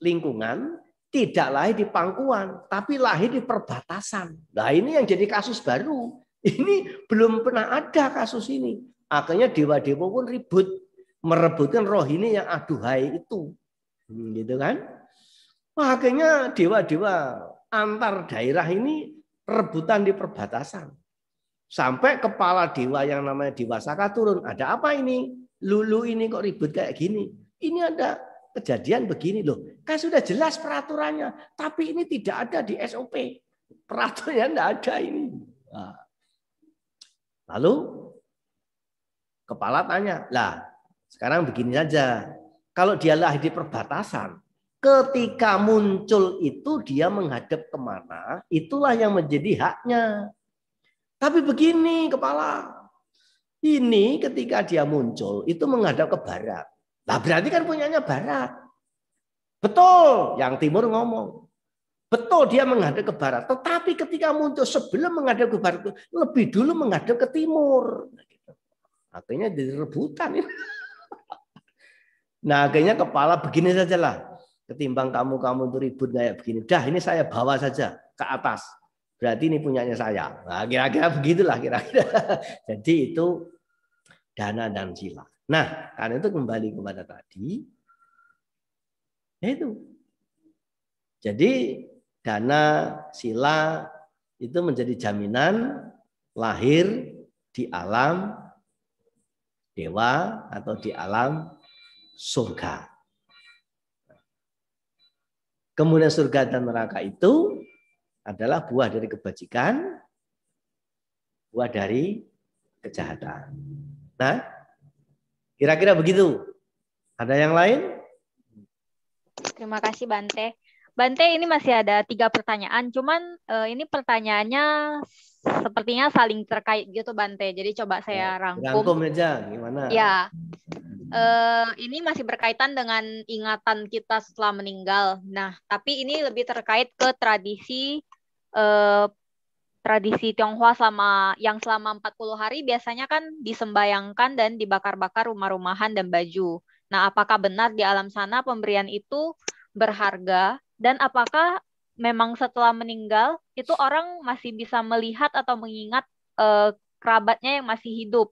lingkungan, tidak lahir di pangkuan, tapi lahir di perbatasan. Nah ini yang jadi kasus baru. Ini belum pernah ada kasus ini. Akhirnya dewa-dewa pun ribut merebutkan rohini yang aduhai itu, gitu kan? Wah, akhirnya dewa-dewa antar daerah ini rebutan di perbatasan. Sampai kepala dewa yang namanya Dewa Saka turun. Ada apa ini? Lulu ini kok ribut kayak gini? Ini ada kejadian begini loh. Kan sudah jelas peraturannya. Tapi ini tidak ada di SOP. Peraturannya tidak ada ini. Nah. Lalu kepala tanya, lah sekarang begini saja. Kalau dia lahir di perbatasan, ketika muncul itu dia menghadap kemana, itulah yang menjadi haknya. Tapi begini kepala, ini ketika dia muncul itu menghadap ke barat. Nah berarti kan punyanya barat. Betul, yang timur ngomong. Betul dia menghadap ke barat. Tetapi ketika muncul sebelum menghadap ke barat, lebih dulu menghadap ke timur. Akhirnya jadi rebutan. Nah akhirnya kepala begini saja lah. Ketimbang kamu itu ribut kayak begini. Dah ini saya bawa saja ke atas. Berarti ini punyanya saya. Nah kira-kira begitulah kira-kira. Jadi itu dana dan sila. Nah karena itu kembali kepada tadi. Itu. Jadi dana sila itu menjadi jaminan lahir di alam dewa atau di alam surga. Kemudian surga dan neraka itu adalah buah dari kebajikan, buah dari kejahatan. Nah, kira-kira begitu. Ada yang lain? Terima kasih Bante. Bante, ini masih ada 3 pertanyaan. Cuman ini pertanyaannya sepertinya saling terkait gitu Bante. Jadi coba saya rangkum. Rangkum aja gimana? Ya. Ini masih berkaitan dengan ingatan kita setelah meninggal. Nah, tapi ini lebih terkait ke tradisi Tionghoa selama 40 hari biasanya kan disembayangkan dan dibakar-bakar rumah-rumahan dan baju. Nah, apakah benar di alam sana pemberian itu berharga dan apakah memang setelah meninggal itu orang masih bisa melihat atau mengingat kerabatnya yang masih hidup?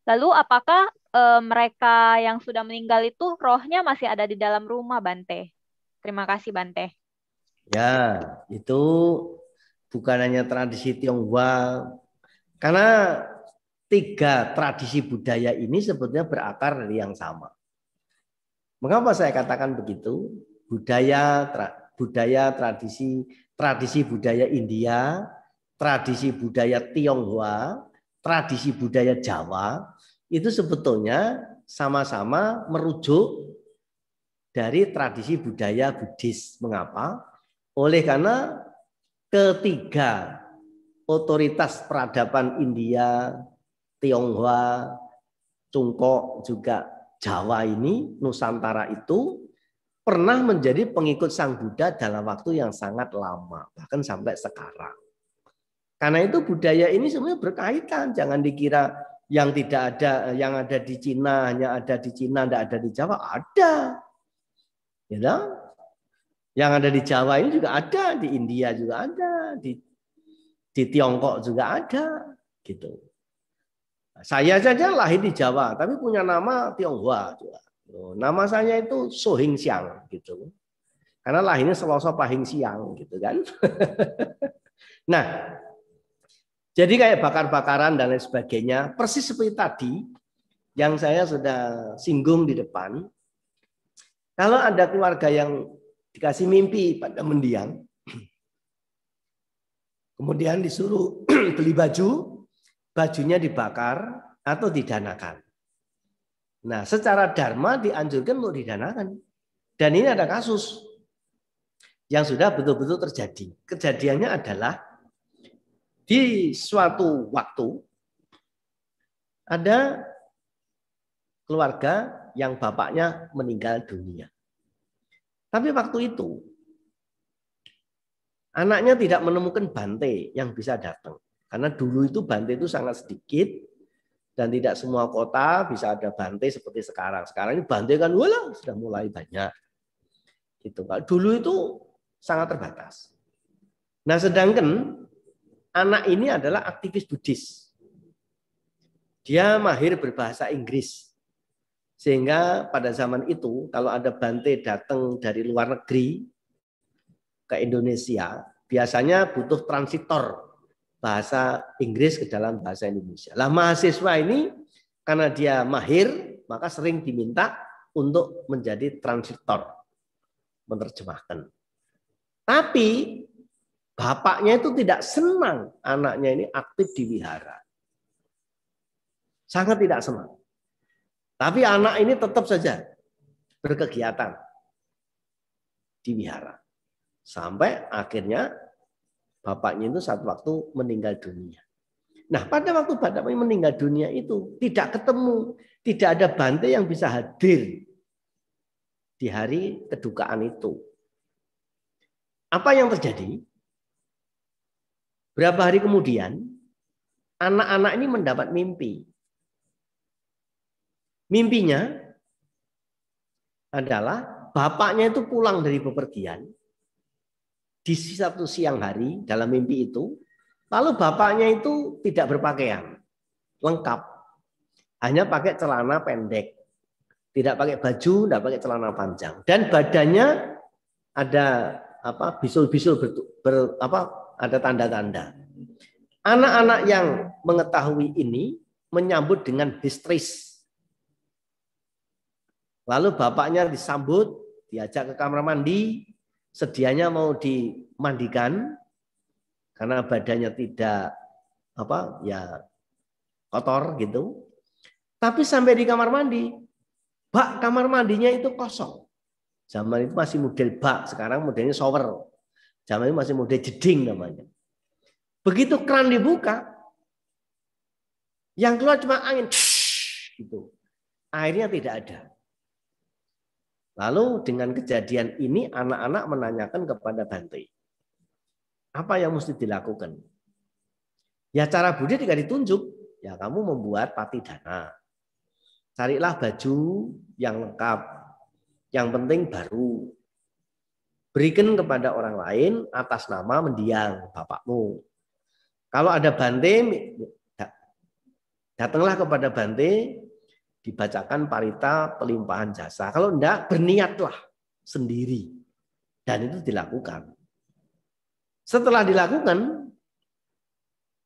Lalu apakah mereka yang sudah meninggal itu rohnya masih ada di dalam rumah, Bante? Terima kasih, Bante. Ya, itu bukan hanya tradisi Tionghoa. Karena 3 tradisi budaya ini sebetulnya berakar dari yang sama. Mengapa saya katakan begitu? Budaya tradisi budaya India, tradisi budaya Tionghoa, tradisi budaya Jawa, itu sebetulnya sama-sama merujuk dari tradisi budaya Buddhis. Mengapa? Oleh karena ketiga otoritas peradaban India, Tionghoa, Cungkok, juga Jawa ini, Nusantara itu pernah menjadi pengikut Sang Buddha dalam waktu yang sangat lama, bahkan sampai sekarang. Karena itu budaya ini semuanya berkaitan. Jangan dikira yang tidak ada, yang ada di Cina hanya ada di Cina, tidak ada di Jawa. Ada, ya. Yang ada di Jawa ini juga ada, di India juga ada, di Tiongkok juga ada, gitu. Saya saja lahir di Jawa, tapi punya nama Tionghoa juga. Nama saya itu Sohing Siang, gitu. Karena lahirnya Selasa Pahing Siang, gitu kan. Nah, jadi kayak bakar-bakaran dan lain sebagainya, persis seperti tadi yang saya sudah singgung di depan. Kalau ada keluarga yang dikasih mimpi pada mendiang, kemudian disuruh beli baju, bajunya dibakar atau didanakan. Nah, secara dharma dianjurkan untuk didanakan. Dan ini ada kasus yang sudah betul-betul terjadi. Kejadiannya adalah di suatu waktu ada keluarga yang bapaknya meninggal dunia. Tapi waktu itu anaknya tidak menemukan bante yang bisa datang. Karena dulu itu bante itu sangat sedikit dan tidak semua kota bisa ada bante seperti sekarang. Sekarang ini bante kan walah sudah mulai banyak. Gitu. Dulu itu sangat terbatas. Nah, sedangkan anak ini adalah aktivis Buddhis. Dia mahir berbahasa Inggris. Sehingga pada zaman itu kalau ada bante datang dari luar negeri ke Indonesia, biasanya butuh transitor bahasa Inggris ke dalam bahasa Indonesia. Lah mahasiswa ini karena dia mahir, maka sering diminta untuk menjadi transitor, menerjemahkan. Tapi bapaknya itu tidak senang anaknya ini aktif di wihara. Sangat tidak senang. Tapi anak ini tetap saja berkegiatan di wihara. Sampai akhirnya bapaknya itu satu waktu meninggal dunia. Nah, pada waktu bapaknya meninggal dunia itu tidak ketemu, tidak ada bante yang bisa hadir di hari kedukaan itu. Apa yang terjadi? Berapa hari kemudian, anak-anak ini mendapat mimpi. Mimpinya adalah bapaknya itu pulang dari bepergian di satu siang hari dalam mimpi itu. Lalu bapaknya itu tidak berpakaian lengkap, hanya pakai celana pendek, tidak pakai baju, tidak pakai celana panjang, dan badannya ada bisul-bisul ada tanda-tanda. Anak-anak yang mengetahui ini menyambut dengan histeris. Lalu bapaknya disambut, diajak ke kamar mandi, sedianya mau dimandikan karena badannya tidak kotor gitu. Tapi sampai di kamar mandi, bak kamar mandinya itu kosong. Zaman itu masih model bak, sekarang modelnya shower. Zaman itu masih model jeding namanya. Begitu keran dibuka, yang keluar cuma angin, gitu. Airnya tidak ada. Lalu dengan kejadian ini anak-anak menanyakan kepada bante, apa yang mesti dilakukan? Ya cara Buddha tidak ditunjuk, ya kamu membuat patidana. Carilah baju yang lengkap, yang penting baru. Berikan kepada orang lain atas nama mendiang bapakmu. Kalau ada bante, datanglah kepada bante, dibacakan parita pelimpahan jasa. Kalau enggak, berniatlah sendiri. Dan itu dilakukan. Setelah dilakukan,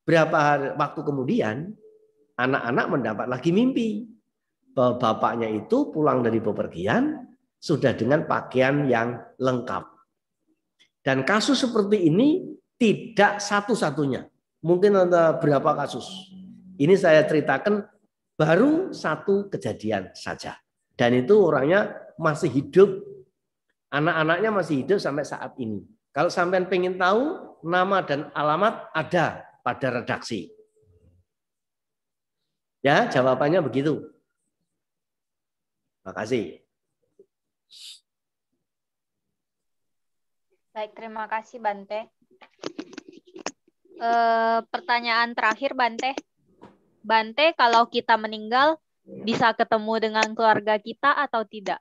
berapa waktu kemudian, anak-anak mendapat lagi mimpi. Bahwa bapaknya itu pulang dari bepergian, sudah dengan pakaian yang lengkap. Dan kasus seperti ini tidak satu-satunya. Mungkin ada berapa kasus. Ini saya ceritakan baru satu kejadian saja. Dan itu orangnya masih hidup. Anak-anaknya masih hidup sampai saat ini. Kalau sampean pengen tahu, nama dan alamat ada pada redaksi. Ya, jawabannya begitu. Terima kasih. Baik, terima kasih Bante. Pertanyaan terakhir, Bante. Bante, kalau kita meninggal, bisa ketemu dengan keluarga kita atau tidak?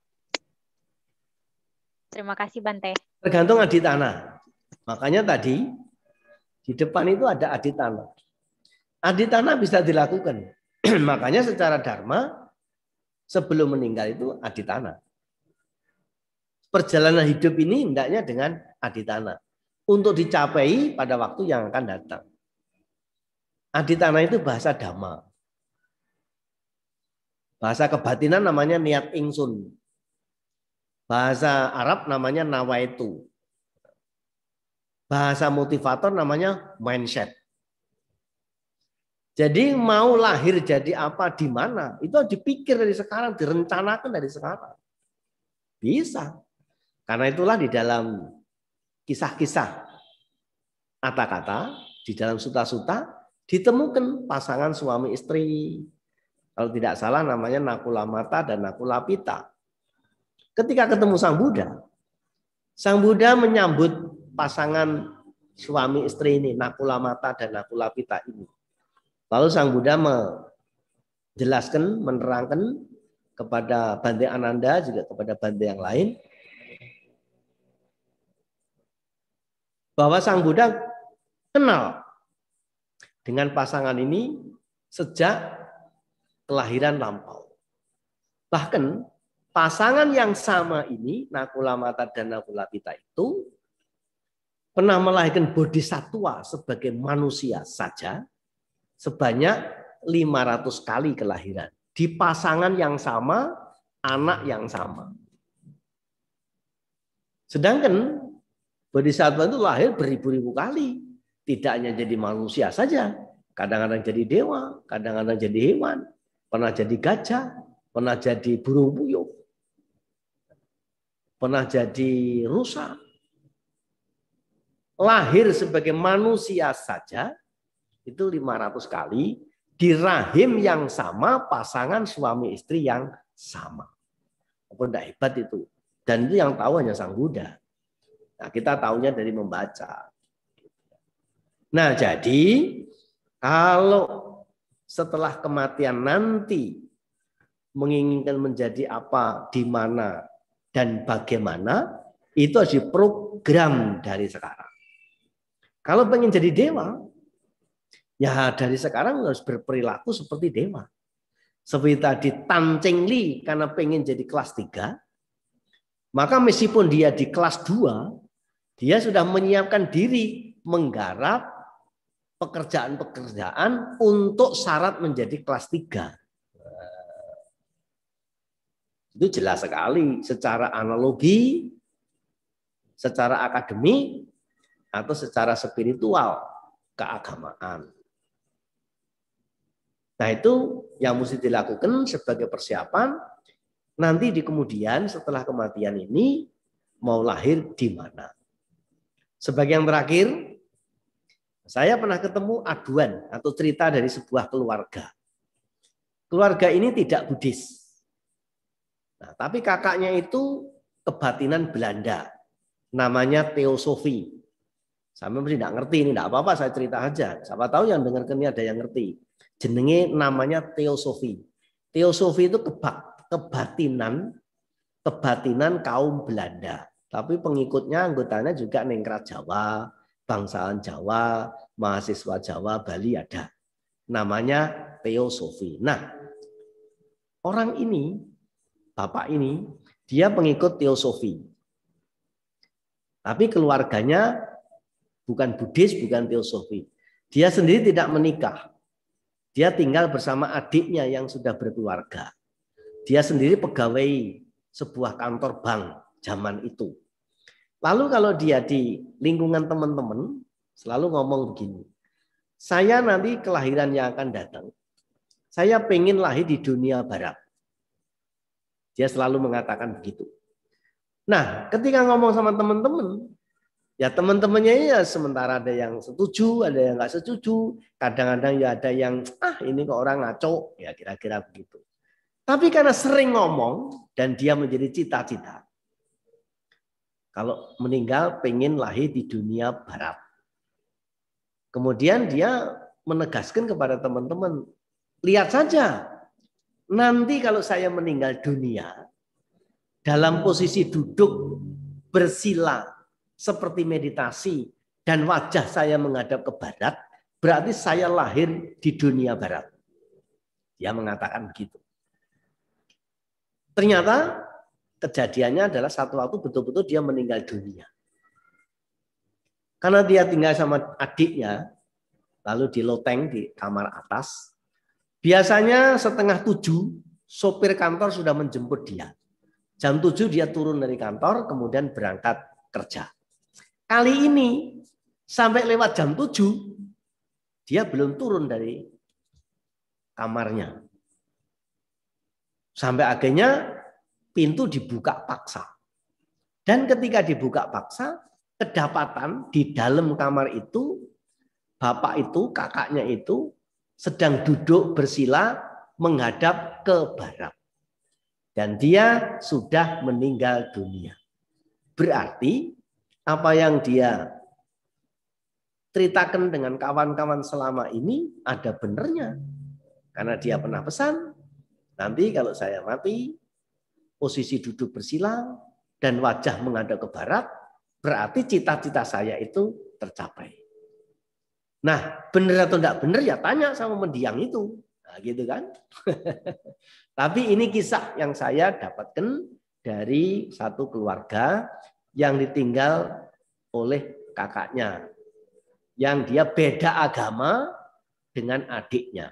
Terima kasih, Bante. Tergantung aditana. Makanya tadi di depan itu ada aditana. Aditana bisa dilakukan. Makanya secara dharma sebelum meninggal itu aditana. Perjalanan hidup ini hendaknya dengan aditana. Untuk dicapai pada waktu yang akan datang. Aditana itu bahasa dhamma. Bahasa kebatinan namanya niat ingsun. Bahasa Arab namanya nawaitu. Bahasa motivator namanya mindset. Jadi mau lahir jadi apa di mana, itu dipikir dari sekarang, direncanakan dari sekarang. Bisa. Karena itulah di dalam kisah-kisah kata-kata, di dalam suta-suta, ditemukan pasangan suami istri. Kalau tidak salah namanya Nakula Mata dan Nakula Pita. Ketika ketemu Sang Buddha menyambut pasangan suami istri ini, Nakula Mata dan Nakula Pita ini. Lalu Sang Buddha menjelaskan, menerangkan kepada Bante Ananda, juga kepada Bante yang lain, bahwa Sang Buddha kenal dengan pasangan ini sejak kelahiran lampau. Bahkan pasangan yang sama ini, Nakula Mata dan Nakula Pita itu pernah melahirkan bodhisattva sebagai manusia saja sebanyak 500 kali kelahiran. Di pasangan yang sama, anak yang sama. Sedangkan bodhisattva itu lahir beribu-ribu kali. Tidak hanya jadi manusia saja. Kadang-kadang jadi dewa, kadang-kadang jadi hewan. Pernah jadi gajah, pernah jadi burung puyuh. Pernah jadi rusa. Lahir sebagai manusia saja, itu 500 kali. Di rahim yang sama, pasangan suami istri yang sama. Apa tidak hebat itu? Dan itu yang tahu hanya Sang Buddha. Nah, kita tahunya dari membaca. Nah, jadi kalau setelah kematian nanti menginginkan menjadi apa, di mana, dan bagaimana, itu harus diprogram dari sekarang. Kalau pengen jadi dewa, ya dari sekarang harus berperilaku seperti dewa. Seperti tadi Tan Cheng Li karena pengen jadi kelas 3, maka meskipun dia di kelas 2, dia sudah menyiapkan diri menggarap pekerjaan-pekerjaan untuk syarat menjadi kelas 3. Itu jelas sekali secara analogi, secara akademik, atau secara spiritual keagamaan. Nah, itu yang mesti dilakukan sebagai persiapan nanti di kemudian setelah kematian ini mau lahir di mana. Sebagai yang terakhir, saya pernah ketemu aduan atau cerita dari sebuah keluarga. Keluarga ini tidak Buddhis. Nah, tapi kakaknya itu kebatinan Belanda. Namanya Theosophy. Saya mesti tidak ngerti, ini tidak apa-apa, saya cerita aja. Siapa tahu yang dengar ini ada yang ngerti. Jenenge namanya Theosophy. Theosophy itu kebatinan kaum Belanda. Tapi pengikutnya, anggotanya juga ningrat Jawa, bangsaan Jawa, mahasiswa Jawa, Bali ada. Namanya Theosophy. Nah, orang ini, bapak ini, dia pengikut Theosophy. Tapi keluarganya bukan Buddhis, bukan Theosophy. Dia sendiri tidak menikah. Dia tinggal bersama adiknya yang sudah berkeluarga. Dia sendiri pegawai sebuah kantor bank zaman itu. Lalu kalau dia di lingkungan teman-teman, selalu ngomong begini. Saya nanti kelahiran yang akan datang, saya pengen lahir di dunia barat. Dia selalu mengatakan begitu. Nah, ketika ngomong sama teman-teman, ya teman-temannya ya sementara ada yang setuju, ada yang nggak setuju, kadang-kadang ya ada yang ini kok orang ngaco, ya kira-kira begitu. Tapi karena sering ngomong dan dia menjadi cita-cita, kalau meninggal pengen lahir di dunia barat. Kemudian dia menegaskan kepada teman-teman, lihat saja, nanti kalau saya meninggal dunia, dalam posisi duduk bersila seperti meditasi, dan wajah saya menghadap ke barat, berarti saya lahir di dunia barat. Dia mengatakan begitu. Ternyata kejadiannya adalah satu waktu betul-betul dia meninggal dunia. Karena dia tinggal sama adiknya, lalu di loteng di kamar atas. Biasanya 6:30 sopir kantor sudah menjemput dia. Jam 7 dia turun dari kantor, kemudian berangkat kerja. Kali ini sampai lewat jam 7, dia belum turun dari kamarnya. Sampai akhirnya pintu dibuka paksa. Dan ketika dibuka paksa, kedapatan di dalam kamar itu, bapak itu, kakaknya itu sedang duduk bersila menghadap ke barat. Dan dia sudah meninggal dunia. Berarti apa yang dia ceritakan dengan kawan-kawan selama ini ada benernya. Karena dia pernah pesan, nanti kalau saya mati, posisi duduk bersila dan wajah menghadap ke barat, berarti cita-cita saya itu tercapai. Nah, benar atau enggak benar ya tanya sama mendiang itu. Nah, gitu kan. Tapi ini kisah yang saya dapatkan dari satu keluarga yang ditinggal oleh kakaknya. Yang dia beda agama dengan adiknya.